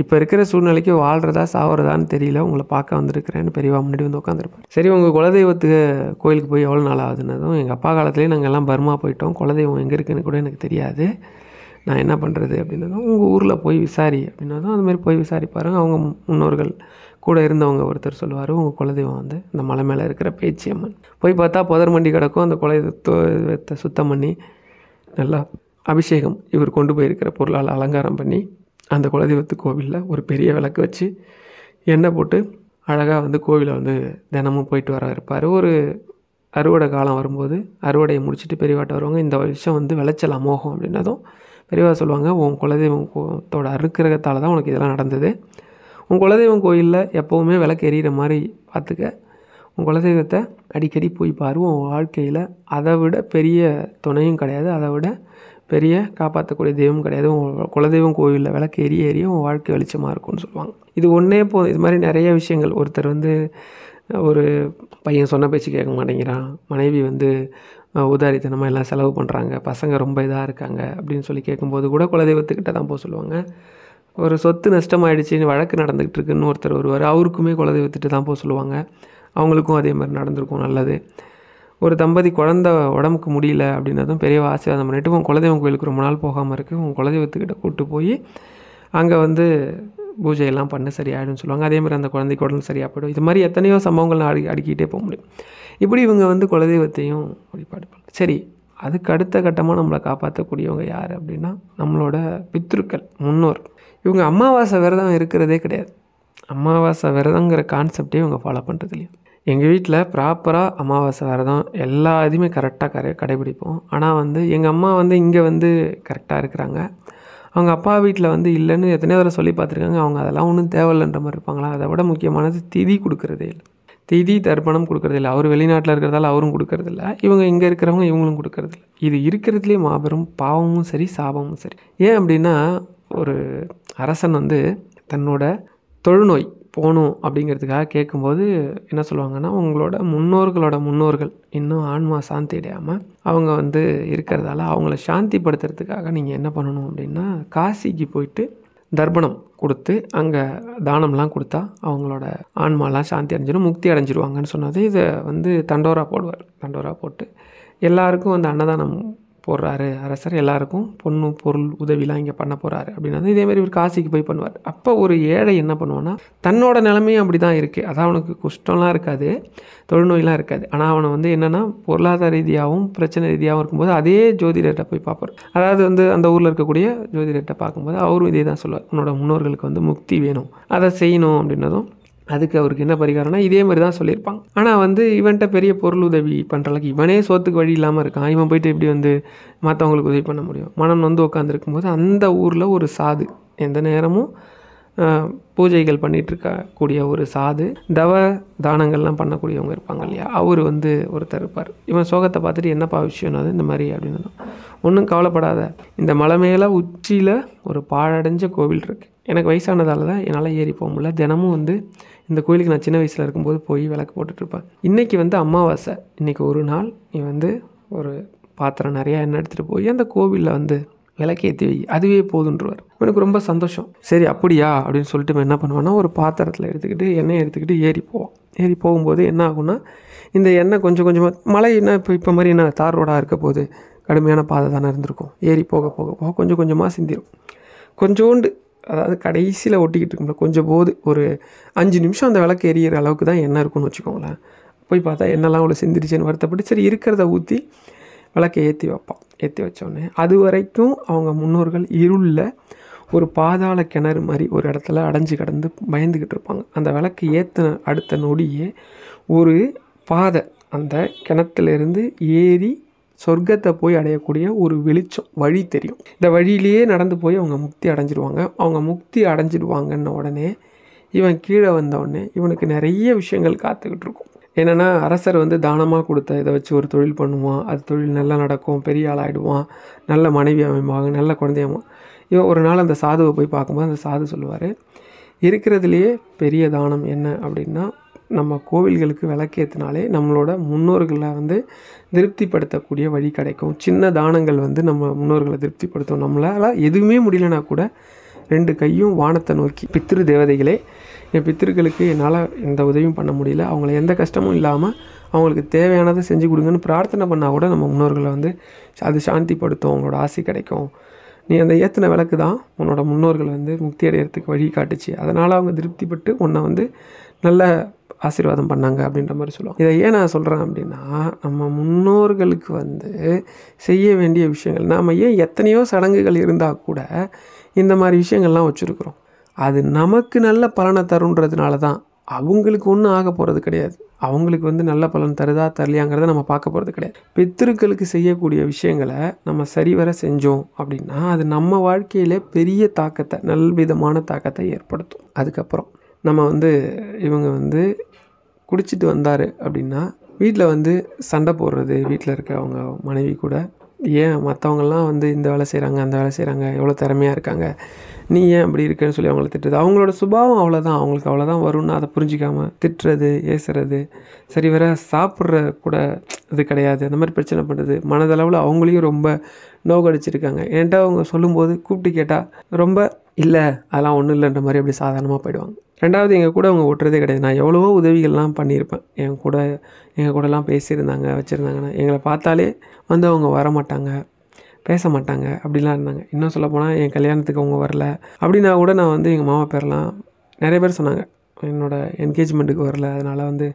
இப்போ இருக்கிற சூழ்நிலைக்கு வாழ்கிறதா சாவறதான்னு தெரியல, உங்களை பார்க்க வந்திருக்கிறேன்னு பெரியவா முன்னாடி வந்து உட்காந்துருப்பேன். சரி, உங்கள் குலதெய்வத்துக்கு கோயிலுக்கு போய் எவ்வளோ நாள் ஆகுதுன்னதும், எங்கள் அப்பா காலத்துலேயே நாங்கள் எல்லாம் பர்மா போயிட்டோம், குலதெய்வம் எங்கே இருக்குன்னு கூட எனக்கு தெரியாது, நான் என்ன பண்ணுறது அப்படின்னதும், உங்கள் ஊரில் போய் விசாரி அப்படின்னதும், அதுமாதிரி போய் விசாரிப்பாருங்க. அவங்க முன்னோர்கள் கூட இருந்தவங்க ஒருத்தர் சொல்லுவார், உங்கள் குலதெய்வம் வந்து இந்த மலை மேலே இருக்கிற பேச்சியம்மன். போய் பார்த்தா புதர் மண்டி கிடக்கும். அந்த குலதெய்வத்தை சுத்தம் பண்ணி நல்லா அபிஷேகம் இவர் கொண்டு போயிருக்கிற பொருளால் அலங்காரம் பண்ணி அந்த குலதெய்வத்து கோவிலில் ஒரு பெரிய விளக்கு வச்சு எண்ணெய் போட்டு அழகாக வந்து கோவிலை வந்து தினமும் போயிட்டு வர இருப்பார். ஒரு அறுவடை காலம் வரும்போது அறுவடையை முடிச்சுட்டு பெரியவாட்ட வருவாங்க. இந்த வருஷம் வந்து விளைச்சல் அமோகம் அப்படின்னதும் பெரியவா சொல்லுவாங்க, உன் குலதெய்வத்தோட அனுக்கிரகத்தால் தான் உனக்கு இதெல்லாம் நடந்தது. உன் குலதெய்வம் கோயிலில் எப்போவுமே விளக்கு எரியிற மாதிரி பார்த்துக்க. உன் குலதெய்வத்தை அடிக்கடி போய் பாரு. உன் வாழ்க்கையில் அதை விட பெரிய துணையும் கிடையாது, அதை விட பெரிய காப்பாற்றக்கூடிய தெய்வம் கிடையாது. உன் குலதெய்வம் கோவிலில் விளக்கு எரிய உன் வாழ்க்கை வெளிச்சமாக இருக்கும்னு சொல்லுவாங்க. இது ஒன்றே போதும். இது மாதிரி நிறைய விஷயங்கள். ஒருத்தர் வந்து ஒரு பையன் சொன்ன பேச்சு கேட்க மாட்டேங்கிறான், மனைவி வந்து உதாரித்தனமாக எல்லாம் செலவு பண்ணுறாங்க, பசங்க ரொம்ப இதாக இருக்காங்க அப்படின்னு சொல்லி கேட்கும்போது கூட குலதெய்வத்துக்கிட்ட தான் போக சொல்லுவாங்க. ஒரு சொத்து நஷ்டமாயிடுச்சுன்னு வழக்கு நடந்துக்கிட்டு இருக்குன்னு ஒருத்தர் வருவார், அவருக்குமே குலதெய்வத்திட்டு தான் போக சொல்லுவாங்க. அவங்களுக்கும் அதே மாதிரி நடந்திருக்கும். நல்லது. ஒரு தம்பதி குழந்த உடம்புக்கு முடியல அப்படின்னதும் பெரியவா ஆசீர்வாதம் பண்ணிவிட்டு, உன் குலதெய்வம் கோயிலுக்கு ரொம்ப நாள் போகாமல் இருக்குது, உன் குலதெய்வத்துக்கிட்ட கூப்பிட்டு போய் அங்கே வந்து பூஜையெல்லாம் பண்ண சரியாயிடும்னு சொல்லுவாங்க. அதேமாதிரி அந்த குழந்தைக்கு உடம்பு சரியாக போய்டும். இது மாதிரி எத்தனையோ சம்பவங்கள் நான் அடுக்கிட்டே போக முடியும். இப்படி இவங்க வந்து குலதெய்வத்தையும் வழிபாடு பண்ணலாம். சரி, அதுக்கு அடுத்த கட்டமாக நம்மளை காப்பாற்றக்கூடியவங்க யார் அப்படின்னா நம்மளோட பித்ருக்கள், முன்னோர். இவங்க அமாவாசை விரதம் இருக்கிறதே கிடையாது. அமாவாசை விரதங்கிற கான்செப்டே இவங்க ஃபாலோ பண்ணுறது இல்லையா. எங்கள் வீட்டில் ப்ராப்பராக அமாவாசை விரதம் எல்லா இதுவுமே கரெக்டாக கடைபிடிப்போம். ஆனால் வந்து எங்கள் அம்மா வந்து இங்கே வந்து கரெக்டாக இருக்கிறாங்க, அவங்க அப்பா வீட்டில் வந்து இல்லைன்னு எத்தனையோ தடவை சொல்லி பார்த்துருக்காங்க. அவங்க அதெல்லாம் ஒன்றும் தேவையில்லைன்ற மாதிரி இருப்பாங்களா. அதை விட முக்கியமானது திதி கொடுக்குறதே இல்லை. திதி தர்ப்பணம் கொடுக்குறதில்ல. அவர் வெளிநாட்டில் இருக்கிறதால அவரும் கொடுக்கறதில்ல, இவங்க இங்கே இருக்கிறவங்க இவங்களும் கொடுக்கறதில்ல. இது இருக்கிறதுலே மாபெரும் பாவமும் சரி சாபமும் சரி. ஏன் அப்படின்னா, ஒரு அரசன் வந்து தன்னோட தொழுநோய் போகணும் அப்படிங்கிறதுக்காக கேட்கும்போது என்ன சொல்லுவாங்கன்னா, உங்களோட முன்னோர்கள் இன்னும் ஆன்மா சாந்தி அடையாமல் அவங்க வந்து இருக்கிறதால அவங்கள சாந்திப்படுத்துறதுக்காக நீங்கள் என்ன பண்ணணும் அப்படின்னா, காசிக்கு போயிட்டு தர்ப்பணம் கொடுத்து அங்கே தானம்லாம் கொடுத்தா அவங்களோட ஆன்மாலாம் சாந்தி அடைஞ்சிடும், முக்தி அடைஞ்சிருவாங்கன்னு சொன்னது. இதை வந்து தண்டோரா போடுவார். தண்டோரா போட்டு எல்லாருக்கும் வந்து அன்னதானம் போடுறாரு அரசர், எல்லாருக்கும் பொண்ணு பொருள் உதவிலாம் இங்கே பண்ண போகிறாரு அப்படின்னா இதேமாதிரி ஒரு காசிக்கு போய் பண்ணுவார். அப்போ ஒரு ஏழை என்ன பண்ணுவான்னா, தன்னோட நிலைமையும் அப்படி தான் இருக்குது. அதான் அவனுக்கு குஷ்டம்லாம் இருக்காது, தொழுநோயெலாம் இருக்காது. ஆனால் அவனை வந்து என்னென்னா பொருளாதார ரீதியாகவும் பிரச்சனை ரீதியாகவும் இருக்கும்போது அதே ஜோதிடர்கிட்ட போய் பார்ப்பார். அதாவது வந்து அந்த ஊரில் இருக்கக்கூடிய ஜோதிடர்கிட்ட பார்க்கும்போது அவரும் இதே தான் சொல்லுவார், உன்னோட முன்னோர்களுக்கு வந்து முக்தி வேணும், அதை செய்யணும் அப்படின்னதும் அதுக்கு அவருக்கு என்ன பரிகாரம்னா இதே மாதிரி தான் சொல்லியிருப்பாங்க. ஆனால் வந்து இவன்கிட்ட பெரிய பொருள் உதவி பண்ணுற அளவுக்கு இவனே சோத்துக்கு வழி இல்லாமல் இருக்கான். இவன் போயிட்டு இப்படி வந்து மற்றவங்களுக்கு உதவி பண்ண முடியும்? மனம் வந்து உட்காந்துருக்கும்போது அந்த ஊரில் ஒரு சாது, எந்த நேரமும் பூஜைகள் பண்ணிகிட்ருக்கக்கூடிய ஒரு சாது, தவ தானங்கள்லாம் பண்ணக்கூடியவங்க இருப்பாங்க இல்லையா, அவர் வந்து ஒருத்தர் இருப்பார். இவன் சோகத்தை பார்த்துட்டு என்னப்பா விஷயம்னா இந்த மாதிரி அப்படின்னு, ஒன்றும் கவலைப்படாத, இந்த மலை மேலே உச்சியில் ஒரு பாழடைஞ்ச கோவில் இருக்குது. எனக்கு வயசானதால் தான் என்னால் ஏறி போக முடியல. தினமும் வந்து இந்த கோயிலுக்கு நான் சின்ன வயசில் இருக்கும்போது போய் விளக்கு போட்டுட்ருப்பேன். இன்றைக்கி வந்து அமாவாசை, இன்றைக்கி ஒரு நாள் நீ வந்து ஒரு பாத்திரம் நிறையா எண்ணெய் எடுத்துகிட்டு போய் அந்த கோவிலில் வந்து விளக்கேற்றி வை, அதுவே போதுன்றவர். எனக்கு ரொம்ப சந்தோஷம். சரி அப்படியா அப்படின்னு சொல்லிட்டு நான் என்ன பண்ணுவேன்னா, ஒரு பாத்திரத்தில் எடுத்துக்கிட்டு எண்ணெயை எடுத்துக்கிட்டு ஏறி போவோம். ஏறி போகும்போது என்ன ஆகும்னா, இந்த எண்ணெய் கொஞ்சம் கொஞ்சமாக மழை என்ன இப்போ மாதிரி என்ன தார் ரோடாக இருக்க போது, கடுமையான பாதை தானே இருந்திருக்கும். ஏறி போக போக போக கொஞ்சம் கொஞ்சமாக சிந்திடும். கொஞ்சோண்டு, அதாவது கடைசியில் ஒட்டிக்கிட்டு இருக்கும்போது கொஞ்சம் போது ஒரு 5 நிமிஷம் அந்த விளக்கு எரியிற அளவுக்கு தான் எண்ணெய் இருக்குன்னு வச்சுக்கோங்களேன். போய் பார்த்தா எண்ணெய்லாம் அவ்வளோ சிந்திருச்சுன்னு வருத்தப்பட்டு சரி இருக்கிறத ஊற்றி விளக்கை ஏற்றி வைப்பான். ஏற்றி வச்சோடனே அது வரைக்கும் அவங்க முன்னோர்கள் இருளில் ஒரு பாதாள கிணறு மாதிரி ஒரு இடத்துல அடைஞ்சு கிடந்து பயந்துக்கிட்டு இருப்பாங்க. அந்த விளக்கு ஏற்றின அடுத்த நொடியே ஒரு பாதை அந்த கிணத்துலேருந்து ஏறி சொர்க்கத்தை போய் அடையக்கூடிய ஒரு வெளிச்சம் வழி தெரியும். இந்த வழியிலேயே நடந்து போய் அவங்க முக்தி அடைஞ்சிடுவாங்க. அவங்க முக்தி அடைஞ்சிடுவாங்கன்ன உடனே இவன் கீழே வந்த உடனே இவனுக்கு நிறைய விஷயங்கள் காத்துக்கிட்டு இருக்கும். என்னென்னா, அரசர் வந்து தானமாக கொடுத்த இதை வச்சு ஒரு தொழில் பண்ணுவான், அது தொழில் நல்லா நடக்கும், பெரிய ஆளாகிடுவான், நல்ல மனைவி அமைப்பாங்க, நல்ல குழந்தையம்மா. இவன் ஒரு நாள் அந்த சாதுவை போய் பார்க்கும்போது அந்த சாது சொல்லுவார், இருக்கிறதுலையே பெரிய தானம் என்ன அப்படின்னா, நம்ம கோவில்களுக்கு விளக்கேற்றினாலே நம்மளோட முன்னோர்களை வந்து திருப்திப்படுத்தக்கூடிய வழி கிடைக்கும். சின்ன தானங்கள் வந்து நம்ம முன்னோர்களை திருப்திப்படுத்தும். நம்மளால் எதுவுமே முடியலனா கூட 2 கையும் வானத்தை நோக்கி, பித்ரு தேவதைகளே, என் பித்திருக்களுக்கு என்னால் எந்த உதவியும் பண்ண முடியல, அவங்கள எந்த கஷ்டமும் இல்லாமல் அவங்களுக்கு தேவையானதை செஞ்சு கொடுங்கன்னு பிரார்த்தனை பண்ணால் கூட நம்ம முன்னோர்களை வந்து அது சாந்திப்படுத்தும், அவங்களோட ஆசை கிடைக்கும். நீ அந்த ஏற்றின விளக்கு தான் உன்னோட முன்னோர்கள் வந்து முக்தி அடையிறதுக்கு வழி காட்டுச்சு, அதனால் அவங்க திருப்திப்பட்டு உன்னை வந்து நல்ல ஆசீர்வாதம் பண்ணாங்க அப்படின்ற மாதிரி சொல்லுவோம். இதை ஏன் நான் சொல்கிறேன் அப்படின்னா, நம்ம முன்னோர்களுக்கு வந்து செய்ய வேண்டிய விஷயங்கள், நாம் ஏன் எத்தனையோ சடங்குகள் இருந்தால் கூட இந்த மாதிரி விஷயங்கள்லாம் வச்சுருக்குறோம். அது நமக்கு நல்ல பலனை தருன்றதுனால தான். அவங்களுக்கு ஒன்றும் ஆக போகிறது கிடையாது. அவங்களுக்கு வந்து நல்ல பலன் தருதா தரலையாங்கிறத நம்ம பார்க்க போகிறது கிடையாது. பித்திருக்களுக்கு செய்யக்கூடிய விஷயங்களை நம்ம சரிவர செஞ்சோம் அப்படின்னா அது நம்ம வாழ்க்கையில் பெரிய தாக்கத்தை, நல்விதமான தாக்கத்தை ஏற்படுத்தும். அதுக்கப்புறம் நம்ம வந்து இவங்க வந்து குடிச்சிட்டு வந்தார் அப்படின்னா வீட்டில் வந்து சண்டை போடுறது, வீட்டில் இருக்க அவங்க மனைவி கூட, ஏன் மற்றவங்கெல்லாம் வந்து இந்த வேலை செய்கிறாங்க, அந்த வேலை செய்கிறாங்க, எவ்வளோ திறமையாக இருக்காங்க, நீ ஏன் அப்படி இருக்கேன்னு சொல்லி அவங்கள திட்டுறது. அவங்களோட சுபாவம் அவ்வளோதான், அவங்களுக்கு அவ்வளோதான் வரும்னு அதை புரிஞ்சிக்காமல் திட்டுறது, ஏசுறது, சரி வர சாப்பிட்ற கூட இது கிடையாது, அந்த மாதிரி பிரச்சனை பண்ணுறது. மனதளவில் அவங்களையும் ரொம்ப நோக்கடிச்சிருக்காங்க. என்கிட்ட அவங்க சொல்லும்போது கூப்பிட்டு கேட்டால் ரொம்ப இல்லை அதெல்லாம் ஒன்றும் இல்லைன்ற மாதிரி அப்படி சாதாரணமாக போயிடுவாங்க. ரெண்டாவது, எங்கள் கூட அவங்க ஒட்டுறதே கிடையாது. நான் எவ்வளவோ உதவிகள்லாம் பண்ணியிருப்பேன், எங்கள் கூடலாம் பேசியிருந்தாங்க, வச்சுருந்தாங்கன்னா எங்களை பார்த்தாலே வந்து அவங்க வரமாட்டாங்க, பேச மாட்டாங்க, அப்படிலாம் இருந்தாங்க. இன்னும் சொல்லப்போனால் என் கல்யாணத்துக்கு அவங்க வரல அப்படின்னா கூட நான் வந்து எங்கள் மாமா பேரெலாம் நிறைய பேர் சொன்னாங்க, என்னோடய என்கேஜ்மெண்ட்டுக்கு வரல, அதனால் வந்து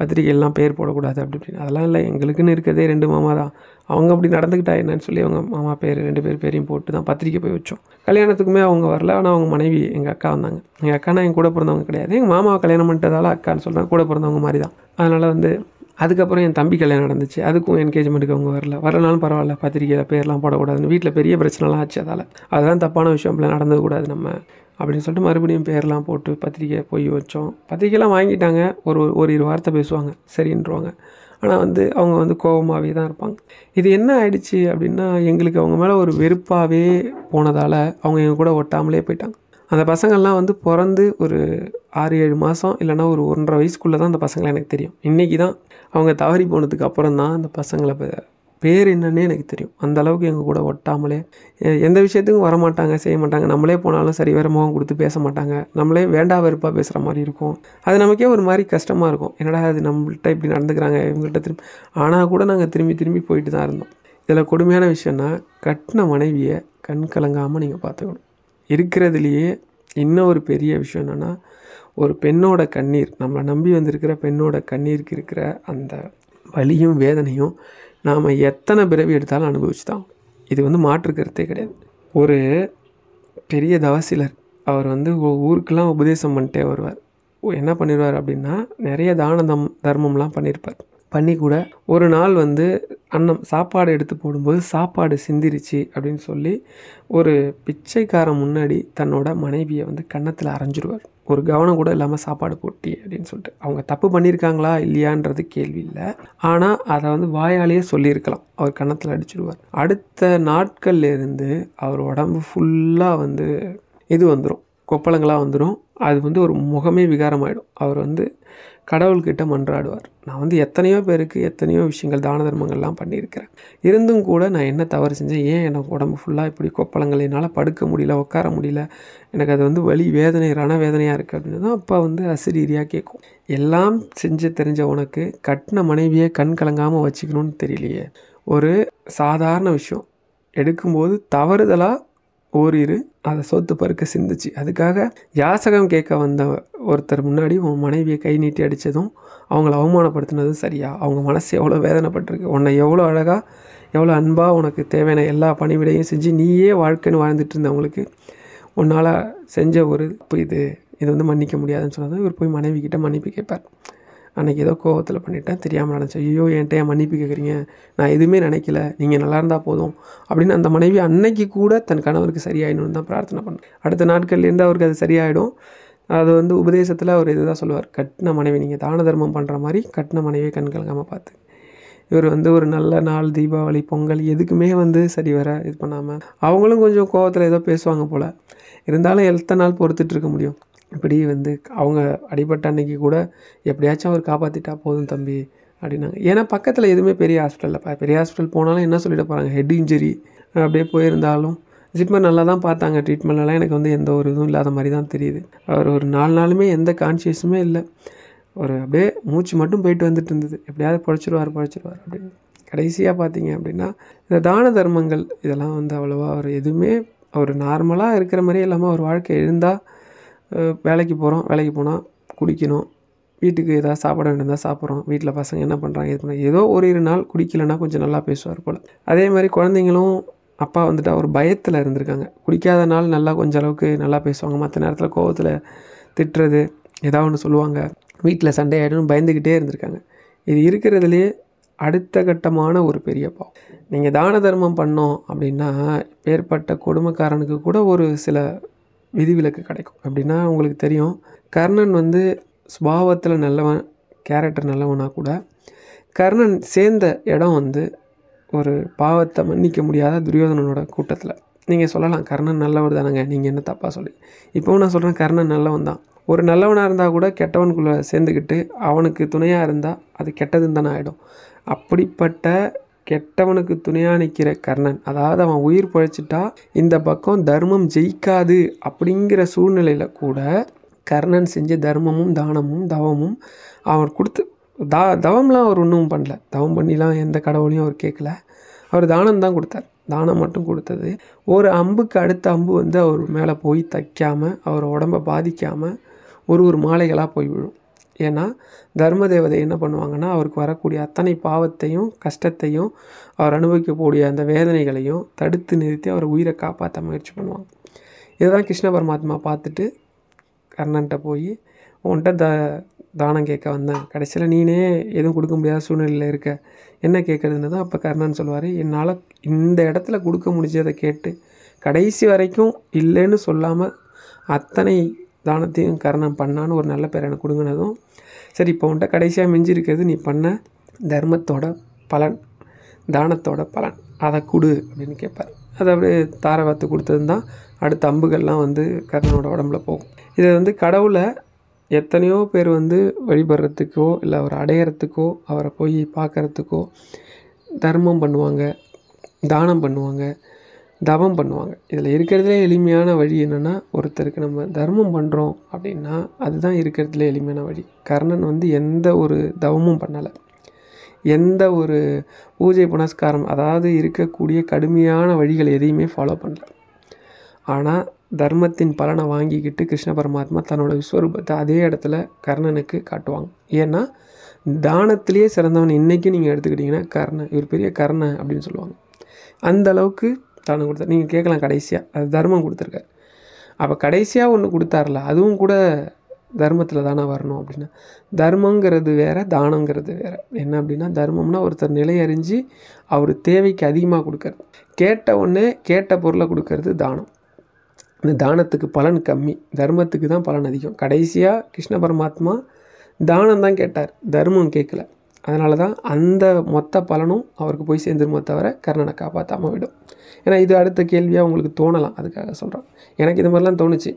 பத்திரிகைலாம் பேர் போடக்கூடாது அப்படி இப்படின்னு. அதெல்லாம் இல்லை, எங்களுக்குன்னு இருக்கிறதே 2 மாமா தான், அவங்க அப்படி நடந்துக்கிட்டா என்னன்னு சொல்லி அவங்க மாமா பேர் 2 பேர் பேரையும் போட்டு தான் பத்திரிக்கை போய் வச்சோம். கல்யாணத்துக்குமே அவங்க வரல, ஆனால் அவங்க மனைவி எங்கள் அக்கா வந்தாங்க. எங்கள் அக்கானா என் கூட பிறந்தவங்க கிடையாது, எங்கள் மாமாவை கல்யாணம் பண்ணிட்டதால அக்கான்னு சொல்கிறேன், கூட பிறந்தவங்க மாதிரி தான். அதனால் வந்து அதுக்கப்புறம் என் தம்பி கல்யாணம் நடந்துச்சு, அதுக்கும் என்கேஜ்மெண்ட்டுக்கு அவங்க வரலனாலும் பரவாயில்ல, பத்திரிக்கையில் பேர்லாம் போடக்கூடாதுன்னு வீட்டில் பெரிய பிரச்சனைலாம் ஆச்சு. அதெல்லாம் தப்பான விஷயம், அப்படிலாம் நடந்தக்கூடாது நம்ம அப்படின்னு சொல்லிட்டு மறுபடியும் பேர்லாம் போட்டு பத்திரிக்கை போய் வச்சோம். பத்திரிக்கைலாம் வாங்கிட்டாங்க, ஒரு 2 வார்த்தை பேசுவாங்க, சரின்றுவாங்க. ஆனால் வந்து அவங்க வந்து கோபமாகவே தான் இருப்பாங்க. இது என்ன ஆயிடுச்சு அப்படின்னா, எங்களுக்கு அவங்க மேலே ஒரு வெறுப்பாகவே போனதால் அவங்க எங்கள் கூட ஒட்டாமலே போயிட்டாங்க. அந்த பசங்கள்லாம் வந்து பிறந்து ஒரு 6-7 மாதம் இல்லைனா ஒரு 1.5 வயசுக்குள்ளே தான் அந்த பசங்களை எனக்கு தெரியும். இன்றைக்கி தான் அவங்க தவறி போனதுக்கு அப்புறம் தான் அந்த பசங்களை பேர் என்னன்னே எனக்கு தெரியும். அந்தளவுக்கு எங்கள் கூட ஒட்டாமலே எந்த விஷயத்துக்கும் வரமாட்டாங்க, செய்ய மாட்டாங்க. நம்மளே போனாலும் சரி வேறு முகம் கொடுத்து பேச மாட்டாங்க. நம்மளே வேண்டா வெறுப்பாக பேசுகிற மாதிரி இருக்கும். அது நமக்கே ஒரு மாதிரி கஷ்டமாக இருக்கும். என்னடா அது நம்மள்கிட்ட இப்படி நடந்துக்கிறாங்க, இவங்கள்ட்ட திரும்பி. ஆனால் கூட நாங்கள் திரும்பி போயிட்டு தான் இருந்தோம். இதில் கொடுமையான விஷயம்னா, கட்டின மனைவியை கண் கலங்காமல் நீங்கள் பார்த்துக்கணும். இருக்கிறதுலையே இன்னும் ஒரு பெரிய விஷயம் என்னென்னா, ஒரு பெண்ணோட கண்ணீர், நம்மளை நம்பி வந்திருக்கிற பெண்ணோட கண்ணீருக்கு இருக்கிற அந்த வலியும் வேதனையும் நாம் எத்தனை பிறவி எடுத்தாலும் அனுபவிச்சு தான். இது வந்து மாற்று கருத்தே கிடையாது. ஒரு பெரிய தவசிலர் அவர் வந்து ஊருக்கெல்லாம் உபதேசம் பண்ணிட்டே வருவார். என்ன பண்ணிடுவார் அப்படின்னா, நிறைய தர்மம்லாம் பண்ணியிருப்பார். பண்ணி கூட ஒரு நாள் வந்து சாப்பாடு எடுத்து போடும்போது சாப்பாடு சிந்திருச்சு அப்படின்னு சொல்லி ஒரு பிச்சைக்காரன் முன்னாடி தன்னோட மனைவியை வந்து கன்னத்தில் அரைஞ்சிடுவார். ஒரு கவனம் கூட இல்லாமல் சாப்பாடு போட்டி அப்படின்னு சொல்லிட்டு. அவங்க தப்பு பண்ணியிருக்காங்களா இல்லையான்றது கேள்வி இல்லை, ஆனால் அதை வந்து வாயாலேயே சொல்லியிருக்கலாம். அவர் கன்னத்தில் அடிச்சிடுவார். அடுத்த நாட்கள்லேருந்து அவர் உடம்பு ஃபுல்லாக வந்து இது வந்துடும், கொப்பளங்களாக வந்துடும். அது வந்து ஒரு முகமே விகாரமாயிடும். அவர் வந்து கடவுள்கிட்ட மன்றாடுவார். நான் வந்து எத்தனையோ பேருக்கு எத்தனையோ விஷயங்கள் தான தர்மங்கள்லாம் பண்ணியிருக்கிறேன். இருந்தும் கூட நான் என்ன தவறு செஞ்சேன், ஏன் எனக்கு உடம்பு ஃபுல்லாக இப்படி கொப்பளங்கள், என்னால் படுக்க முடியல, உட்கார முடியல, எனக்கு அது வந்து வலி வேதனை ரணவேதனையாக இருக்குது அப்படின்னு தான் அப்பா வந்து அசிரீரியாக கேட்கும். எல்லாம் செஞ்சு தெரிஞ்ச உனக்கு கட்டின மனைவியை கண் கலங்காமல் வச்சுக்கணும்னு தெரியலையே. ஒரு சாதாரண விஷயம் எடுக்கும்போது தவறுதலாக ஓரிரு அதை சொத்து பருக்க சிந்துச்சு. அதுக்காக யாசகம் கேட்க வந்த ஒருத்தர் முன்னாடி உன் மனைவியை கை நீட்டி அடித்ததும் அவங்கள அவமானப்படுத்தினதும் சரியா? அவங்க மனசு எவ்வளோ வேதனைப்பட்டிருக்கு. உன்னை எவ்வளோ அழகாக எவ்வளோ அன்பாக உனக்கு தேவையான எல்லா பணிவிடையும் செஞ்சு நீயே வாழ்க்கைன்னு வாழ்ந்துட்டு இருந்தவங்களுக்கு உன்னால் செஞ்ச ஒரு இது வந்து மன்னிக்க முடியாதுன்னு சொன்னதும் இவர் போய் மனைவி கிட்ட மன்னிப்பு கேட்பார். அன்றைக்கி ஏதோ கோவத்தில் பண்ணிட்டேன், தெரியாமல் நினச்சேன், ஐயோ என்கிட்ட ஏன் மன்னிப்பு கேட்குறீங்க, நான் எதுவுமே நினைக்கல, நீங்கள் நல்லா இருந்தால் போதும் அப்படின்னு அந்த மனைவி அன்னைக்கு கூட தன் கணவருக்கு சரியாயிடணும்னு தான் பிரார்த்தனை பண்ணேன். அடுத்த நாட்கள்லேருந்து அவருக்கு அது சரியாயிடும். அது வந்து உபதேசத்தில் அவர் இதுதான் சொல்லுவார், கட்டின மனைவி நீங்கள் தான தர்மம் பண்ணுற மாதிரி கட்டின மனைவியை கண் கலங்காமல் பார்த்து. இவர் வந்து ஒரு நல்ல நாள், தீபாவளி, பொங்கல் எதுக்குமே வந்து சரி வர இது பண்ணாமல், அவங்களும் கொஞ்சம் கோவத்தில் ஏதோ பேசுவாங்க போல், இருந்தாலும் எத்தனை நாள் பொறுத்துட்டு இருக்க முடியும். இப்படி வந்து அவங்க அடிபட்ட அன்னைக்கு கூட எப்படியாச்சும் அவர் காப்பாற்றிட்டா போதும் தம்பி அப்படின்னாங்க. ஏன்னா பக்கத்தில் எதுவுமே பெரிய ஹாஸ்பிட்டலில் பெரிய ஹாஸ்பிட்டல் போனாலும் என்ன சொல்லிட போகிறாங்க, ஹெட் இன்ஜுரி அப்படியே போயிருந்தாலும் ஜிப்மர் நல்லா தான் பார்த்தாங்க. ட்ரீட்மெண்ட்லாம் எனக்கு வந்து எந்த ஒரு இதுவும் இல்லாத மாதிரி தான் தெரியுது. அவர் ஒரு 4 நாளுமே எந்த கான்ஷியஸுமே இல்லை, ஒரு அப்படியே மூச்சு மட்டும் போயிட்டு வந்துட்டு இருந்தது. எப்படியாவது பழச்சிடுவார் அப்படின்னு. கடைசியாக பார்த்தீங்க அப்படின்னா இந்த தான தர்மங்கள் இதெல்லாம் வந்து அவ்வளோவா அவர் எதுவுமே அவர் நார்மலாக இருக்கிற மாதிரியே இல்லாமல் அவர் வாழ்க்கை இருந்தால் வேலைக்கு போனால் குடிக்கணும், வீட்டுக்கு ஏதாவது சாப்பிட வேண்டியதாக சாப்பிட்றோம், வீட்டில் பசங்க என்ன பண்ணுறாங்க இது பண்ண ஏதோ ஒரு நாள் குடிக்கலைன்னா கொஞ்சம் நல்லா பேசுவார் போல். அதே மாதிரி குழந்தைங்களும் அப்பா வந்துட்டு அவர் பயத்தில் இருந்திருக்காங்க. குடிக்காத நாள் நல்லா கொஞ்சம் அளவுக்கு நல்லா பேசுவாங்க, மற்ற நேரத்தில் கோவத்தில் திட்டுறது ஏதாவது ஒன்று சொல்லுவாங்க, வீட்டில் சண்டை ஆகிடும் பயந்துக்கிட்டே இருந்திருக்காங்க. இது இருக்கிறதுலே அடுத்த கட்டமான ஒரு பெரிய பாவம். நீங்கள் தான தர்மம் பண்ணோம் அப்படின்னா ஏற்பட்ட கொடுமைக்காரனுக்கு கூட ஒரு சில விதிவிலக்கு கிடைக்கும். அப்படின்னா உங்களுக்கு தெரியும், கர்ணன் வந்து சுபாவத்தில் நல்லவன், கேரக்டர் நல்லவனாக கூட கர்ணன் சேர்ந்த இடம் வந்து ஒரு பாவத்தை மன்னிக்க முடியாத துரியோதனனோட கூட்டத்தில். நீங்கள் சொல்லலாம் கர்ணன் நல்லவர் தானேங்க, நீங்கள் என்ன தப்பாக சொல்லி. இப்போவும் நான் சொல்கிறேன் கர்ணன் நல்லவன் தான். ஒரு நல்லவனாக இருந்தால் கூட கெட்டவனுக்குள்ளே சேர்ந்துக்கிட்டு அவனுக்கு துணையாக இருந்தால் அது கெட்டதுன்னு தானே ஆகிடும். அப்படிப்பட்ட கெட்டவனுக்கு துணையாக நிற்கிற கர்ணன், அதாவது அவன் உயிர் பழைச்சிட்டா இந்த பக்கம் தர்மம் ஜெயிக்காது அப்படிங்கிற சூழ்நிலையில் கூட கர்ணன் செஞ்ச தர்மமும் தானமும் தவமும் அவர் கொடுத்து தவம்லாம் அவர் ஒன்றும் பண்ணல, தவம் பண்ணிலாம் எந்த கடவுளையும் அவர் கேட்கல, அவர் தானம் தான் கொடுத்தார். தானம் மட்டும் கொடுத்தது ஒரு அம்புக்கு அடுத்த அம்பு வந்து அவர் மேலே போய் தைக்காமல் அவர் உடம்பை பாதிக்காமல் ஒரு மாலைகளாக போய் விழும். ஏன்னா தர்ம தேவதை என்ன பண்ணுவாங்கன்னா அவருக்கு வரக்கூடிய அத்தனை பாவத்தையும் கஷ்டத்தையும் அவர் அனுபவிக்கக்கூடிய அந்த வேதனைகளையும் தடுத்து நிறுத்தி அவர் உயிரை காப்பாற்ற முயற்சி பண்ணுவாங்க. இதுதான் கிருஷ்ண பரமாத்மா பார்த்துட்டு கர்ணன்ட்ட போய் உன்கிட்ட தானம் கேட்க வந்தேன், கடைசியில் நீனே எதுவும் கொடுக்க முடியாத சூழ்நிலையில் இருக்க, என்ன கேட்குறதுன்னு தான் அப்போ கர்ணன் சொல்லுவார், என்னால் இந்த இடத்துல கொடுக்க முடிஞ்சதை கேட்டு கடைசி வரைக்கும் இல்லைன்னு சொல்லாமல் அத்தனை தானத்தையும் கர்ணன் பண்ணான்னு ஒரு நல்ல பேர் எனக்கு கொடுங்கினதும், சரி இப்போ உன்கிட்ட கடைசியாக மிஞ்சி இருக்கிறது நீ பண்ண தர்மத்தோட பலன், தானத்தோட பலன், அதை கொடு அப்படின்னு கேட்பார். அதை அப்படியே தாரை வார்த்து கொடுத்தது தான் அடுத்த அம்புகள்லாம் வந்து கர்ணனோட உடம்புல போகும். இதை வந்து கடவுளை எத்தனையோ பேர் வந்து வழிபடுறதுக்கோ இல்லை அவரை அடையிறதுக்கோ அவரை போய் பார்க்குறதுக்கோ தர்மம் பண்ணுவாங்க, தானம் பண்ணுவாங்க, தவம் பண்ணுவாங்க. இதில் இருக்கிறதுலே எளிமையான வழி என்னென்னா, ஒருத்தருக்கு நம்ம தர்மம் பண்ணுறோம் அப்படின்னா அதுதான் இருக்கிறதுலே எளிமையான வழி. கர்ணன் வந்து எந்த ஒரு தவமும் பண்ணலை, எந்த ஒரு பூஜை புனஸ்காரம் அதாவது இருக்கக்கூடிய கடுமையான வழிகள் எதையுமே ஃபாலோ பண்ணல. ஆனால் தர்மத்தின் பலனை வாங்கிக்கிட்டு கிருஷ்ண பரமாத்மா தன்னோட விஸ்வரூபத்தை அதே இடத்துல கர்ணனுக்கு காட்டுவாங்க. ஏன்னா தானத்திலேயே சிறந்தவன் இன்றைக்கும் நீங்கள் எடுத்துக்கிட்டிங்கன்னா கர்ணன், இவர் பெரிய கர்ணன் அப்படின்னு சொல்லுவாங்க. அந்த அளவுக்கு தானம் கொடுத்தார். நீங்கள் கேட்கலாம் கடைசியாக அது தர்மம் கொடுத்துருக்காரு. அப்போ கடைசியாக ஒன்று கொடுத்தார்ல அதுவும் கூட தர்மத்தில் தானே வரணும் அப்படின்னா, தர்மங்கிறது வேறு, தானங்கிறது வேறு. என்ன அப்படின்னா, தர்மம்னா ஒருத்தர் நிலை அறிஞ்சு அவர் தேவைக்கு அதிகமாக கொடுக்கறது, கேட்ட உடனே கேட்ட பொருளை கொடுக்கறது தானம். இந்த தானத்துக்கு பலன் கம்மி, தர்மத்துக்கு தான் பலன் அதிகம். கடைசியாக கிருஷ்ண பரமாத்மா தானம் தான் கேட்டார், தர்மம் கேட்கல. அதனால தான் அந்த மொத்த பலனும் அவருக்கு போய் சேர்ந்துருமோ தவிர கர்ணனை காப்பாற்றாமல் விடும். ஏன்னா இது அடுத்த கேள்வியாக உங்களுக்கு தோணலாம், அதுக்காக சொல்கிறேன். எனக்கு இது மாதிரிலாம் தோணுச்சு.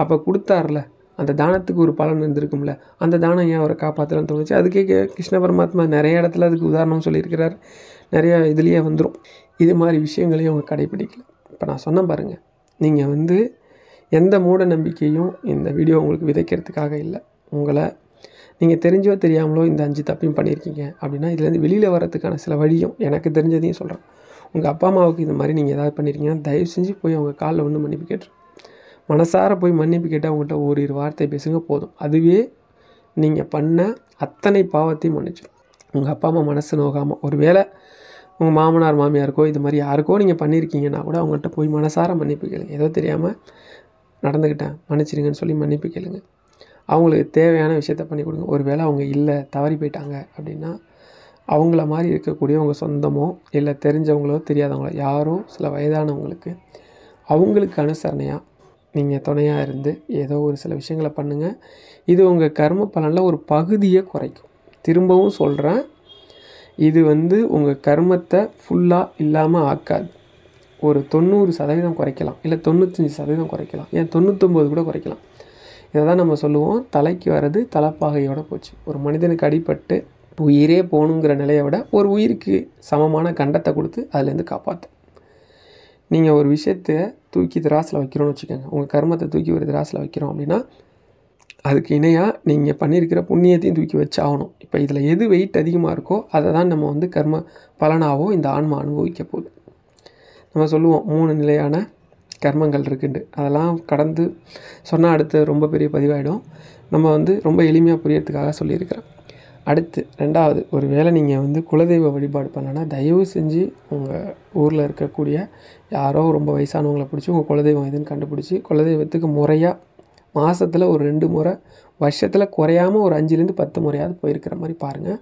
அப்போ கொடுத்தார்ல அந்த தானத்துக்கு ஒரு பலன் இருந்திருக்கும்ல, அந்த தானம் ஏன் அவரை காப்பாற்றலான்னு தோணுச்சு. அதுக்கே கிருஷ்ண பரமாத்மா நிறைய இடத்துல அதுக்கு உதாரணம் சொல்லியிருக்கிறார், நிறையா இதுலேயே வந்துடும். இது மாதிரி விஷயங்களையும் அவங்க கடைப்பிடிக்கல. இப்போ நான் சொன்னேன் பாருங்கள், நீங்கள் வந்து எந்த மூட நம்பிக்கையும் இந்த வீடியோ உங்களுக்கு விதைக்கிறதுக்காக இல்லை. உங்களை நீங்கள் தெரிஞ்சோ தெரியாமலோ இந்த 5 தப்பையும் பண்ணியிருக்கீங்க அப்படின்னா இதுலேருந்து வெளியில் வரதுக்கான சில வழியும் எனக்கு தெரிஞ்சதையும் சொல்கிறேன். உங்கள் அப்பா அம்மாவுக்கு இந்த மாதிரி நீங்கள் ஏதாவது பண்ணியிருக்கீங்கன்னா தயவு செஞ்சு போய் அவங்க காலில் வந்து மன்னிப்பு கேட்டுரு. மனசார போய் மன்னிப்பு கேட்டால் அவங்கள்ட்ட ஓரிரு வார்த்தை பேசுங்க போதும். அதுவே நீங்கள் பண்ண அத்தனை பாவத்தையும் மன்னிச்சிடும். உங்கள் அப்பா அம்மா மனசு நோகாமல், ஒரு வேளை உங்கள் மாமனார் மாமியாருக்கோ இது மாதிரி யாருக்கோ நீங்கள் பண்ணியிருக்கீங்கன்னா கூட அவங்கள்ட்ட போய் மனசார மன்னிப்பு கேளுங்க. ஏதோ தெரியாமல் நடந்துக்கிட்டேன் மன்னிச்சிடுங்கன்னு சொல்லி மன்னிப்பு கேளுங்க. அவங்களுக்கு தேவையான விஷயத்த பண்ணி கொடுங்க. ஒரு வேளை அவங்க இல்லை தவறி போயிட்டாங்க அப்படின்னா அவங்கள மாதிரி இருக்கக்கூடிய உங்கள் சொந்தமோ இல்லை தெரிஞ்சவங்களோ தெரியாதவங்களோ யாரோ சில வயதானவங்களுக்கு அவங்களுக்கு அனுசரணையாக நீங்கள் துணையாக இருந்து ஏதோ ஒரு சில விஷயங்களை பண்ணுங்கள். இது உங்கள் கர்ம பலனில் ஒரு பகுதியை குறைக்கும். திரும்பவும் சொல்கிறேன், இது வந்து உங்கள் கர்மத்தை ஃபுல்லாக இல்லாமல் ஆக்காது. ஒரு 90% குறைக்கலாம், இல்லை 95% குறைக்கலாம், ஏன் 99 கூட குறைக்கலாம். இதை தான் நம்ம சொல்லுவோம், தலைக்கு வர்றது தலைப்பாகையோடு போச்சு. ஒரு மனிதனுக்கு அடிபட்டு உயிரே போகணுங்கிற நிலையை விட ஒரு உயிருக்கு சமமான கண்டத்தை கொடுத்து அதுலேருந்து காப்பாற்று. நீங்கள் ஒரு விஷயத்தை தூக்கி திராசில் வைக்கிறோன்னு வச்சுக்கோங்க, உங்கள் கர்மத்தை தூக்கி ஒரு திராசில் வைக்கிறோம் அப்படின்னா அதுக்கு இணையாக நீங்கள் பண்ணியிருக்கிற புண்ணியத்தையும் தூக்கி வச்சு ஆகணும். இப்போ இதில் எது வெயிட் அதிகமாக இருக்கோ அதை தான் நம்ம வந்து கர்ம பலனாகவோ இந்த ஆன்மா அனுபவிக்க போகுது. நம்ம சொல்லுவோம் 3 நிலையான கர்மங்கள் இருக்குண்டு, அதெல்லாம் கடந்து சொன்னால் அடுத்து ரொம்ப பெரிய பதிவாயிடும். நம்ம வந்து ரொம்ப எளிமையாக புரியறதுக்காக சொல்லியிருக்கிறேன். அடுத்து 2வது, ஒரு வேளை நீங்கள் வந்து குலதெய்வ வழிபாடு பண்ணனா தயவு செஞ்சு உங்கள் ஊரில் இருக்கக்கூடிய யாரோ ரொம்ப வயசானவங்களை பிடிச்சி உங்கள் குலதெய்வம் எதுன்னு கண்டுபிடிச்சி குலதெய்வத்துக்கு முறையாக மாதத்தில் ஒரு 2 முறை, வருஷத்தில் குறையாமல் ஒரு 5லேருந்து 10 முறையாவது போயிருக்கிற மாதிரி பாருங்கள்.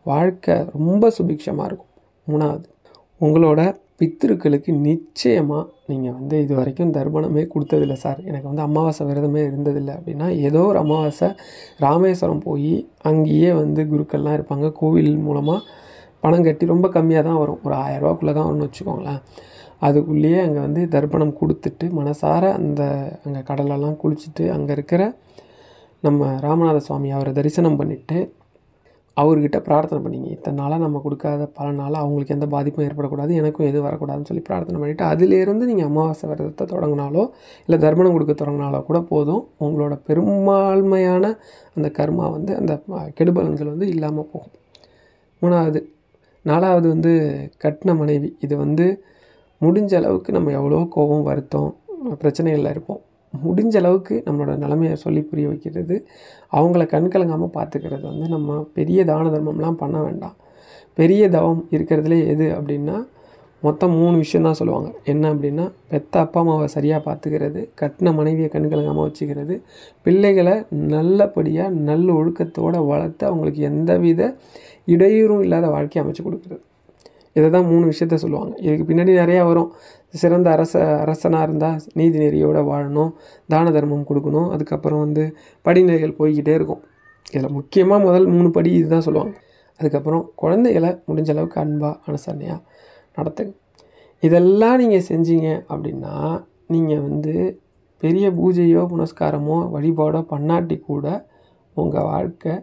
வாழ்க்கை ரொம்ப சுபிக்ஷமாக இருக்கும். 3வது, உங்களோட பித்திருக்களுக்கு நிச்சயமாக நீங்கள் வந்து இது வரைக்கும் தர்ப்பணமே கொடுத்ததில்லை சார், எனக்கு வந்து அமாவாசை விரதமே இருந்ததில்லை அப்படின்னா ஏதோ ஒரு அமாவாசை ராமேஸ்வரம் போய் அங்கேயே வந்து குருக்கள்லாம் இருப்பாங்க, கோவில் மூலமாக பணம் கட்டி ரொம்ப கம்மியாக தான் வரும், ஒரு 1000 ரூபாக்குள்ளே தான் வரும்னு வச்சுக்கோங்களேன். அதுக்குள்ளேயே அங்கே வந்து தர்ப்பணம் கொடுத்துட்டு மனசார அந்த அங்கே கடலெல்லாம் குளிச்சுட்டு அங்கே இருக்கிற நம்ம ராமநாத சுவாமி அவரை தரிசனம் பண்ணிவிட்டு அவர்கிட்ட பிரார்த்தனை பண்ணிங்க, இத்தனை நாளாக நம்ம கொடுக்காத பலனால் அவங்களுக்கு எந்த பாதிப்பும் ஏற்படக்கூடாது, எனக்கும் எதுவும் வரக்கூடாதுன்னு சொல்லி பிரார்த்தனை பண்ணிவிட்டு அதிலேருந்து நீங்கள் அமாவாசை விரதத்தை தொடங்கினாலோ இல்லை தர்ப்பணம் கொடுக்க தொடங்கினாலோ கூட போதும். உங்களோட பெரும்பான்மையான அந்த கர்மா வந்து அந்த கெடுபலன்கள் வந்து இல்லாமல் போகும். 3வது, 4வது வந்து கட்டின மனைவி. இது வந்து முடிஞ்ச அளவுக்கு நம்ம எவ்வளோ கோபம் வருத்தம் பிரச்சனைகளில் இருப்போம், முடிஞ்ச அளவுக்கு நம்மளோட நிலைமையை சொல்லி புரிய வைக்கிறது, அவங்கள கண்கலங்காமல் பார்த்துக்கிறது வந்து நம்ம பெரிய தான தர்மம்லாம் பண்ண வேண்டாம். பெரிய தவம் இருக்கிறதுலே எது அப்படின்னா மொத்தம் 3 விஷயம் தான் சொல்லுவாங்க. என்ன அப்படின்னா, பெத்த அப்பா அம்மாவை சரியாக பார்த்துக்கிறது, கட்டின மனைவியை கண்கலங்காமல் வச்சுக்கிறது, பிள்ளைகளை நல்லபடியாக நல்ல ஒழுக்கத்தோடு வளர்த்து அவங்களுக்கு எந்தவித இடையூறும் இல்லாத வாழ்க்கையை அமைச்சு கொடுக்குறது. இதை தான் 3 விஷயத்த சொல்லுவாங்க. இதுக்கு பின்னாடி நிறையா வரும். சிறந்த அரசனாக இருந்தால் நீதி நெறியோடு வாழணும், தான தர்மம் கொடுக்கணும், அதுக்கப்புறம் வந்து படிநிலைகள் போய்கிட்டே இருக்கும். இதில் முக்கியமாக முதல் 3 படி இது தான் சொல்லுவாங்க. அதுக்கப்புறம் குழந்தைகளை முடிஞ்ச அளவுக்கு அன்பாக அனுசரணையாக நடத்துங்க. இதெல்லாம் நீங்கள் செஞ்சீங்க அப்படின்னா நீங்கள் வந்து பெரிய பூஜையோ புனஸ்காரமோ வழிபாடோ பண்ணாட்டி கூட உங்கள் வாழ்க்கை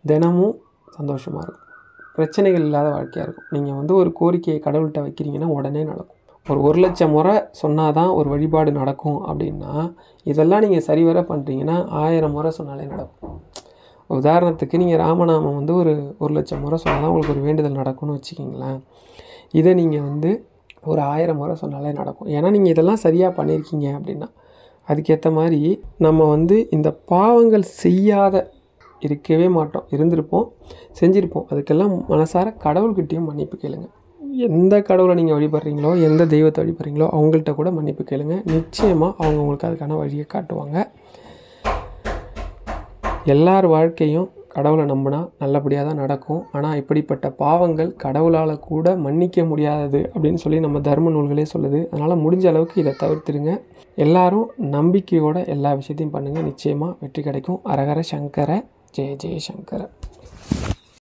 தினமும் சந்தோஷமாக இருக்கும், பிரச்சனைகள் இல்லாத வாழ்க்கையாக இருக்கும். நீங்கள் வந்து ஒரு கோரிக்கையை கடவுள்கிட்ட வைக்கிறீங்கன்னா உடனே நடக்கும். ஒரு 1,00,000 முறை சொன்னால் தான் ஒரு வழிபாடு நடக்கும் அப்படின்னா இதெல்லாம் நீங்கள் சரிவர பண்ணுறீங்கன்னா 1000 முறை சொன்னாலே நடக்கும். உதாரணத்துக்கு நீங்கள் ராமநாமம் வந்து ஒரு 1,00,000 முறை சொன்னால் தான் உங்களுக்கு ஒரு வேண்டுதல் நடக்கும்னு வச்சுக்கிங்களேன். இதை நீங்கள் வந்து ஒரு 1000 முறை சொன்னாலே நடக்கும். ஏன்னா நீங்கள் இதெல்லாம் சரியாக பண்ணியிருக்கீங்க அப்படின்னா. அதுக்கேற்ற மாதிரி நம்ம வந்து இந்த பாவங்கள் செய்யாத இருக்கவே மாட்டோம், இருந்திருப்போம், செஞ்சுருப்போம். அதுக்கெல்லாம் மனசார கடவுள்கிட்டையும் மன்னிப்பு கேளுங்க. எந்த கடவுளை நீங்கள் வழிபடுறீங்களோ, எந்த தெய்வத்தை வழிபடுறீங்களோ அவங்கள்ட்ட கூட மன்னிப்பு கேளுங்க. நிச்சயமாக அவங்க உங்களுக்கு அதுக்கான வழியை காட்டுவாங்க. எல்லார் வாழ்க்கையும் கடவுளை நம்பினா நல்லபடியாக தான் நடக்கும். ஆனால் இப்படிப்பட்ட பாவங்கள் கடவுளால் கூட மன்னிக்க முடியாதது அப்படின்னு சொல்லி நம்ம தர்ம நூல்களே சொல்லுது. அதனால் முடிஞ்ச அளவுக்கு இதை தவிர்த்துடுங்க. எல்லாரும் நம்பிக்கையோட எல்லா விஷயத்தையும் பண்ணுங்கள், நிச்சயமாக வெற்றி கிடைக்கும். அரஹர சங்கர, ஜெய ஜெய சங்கர.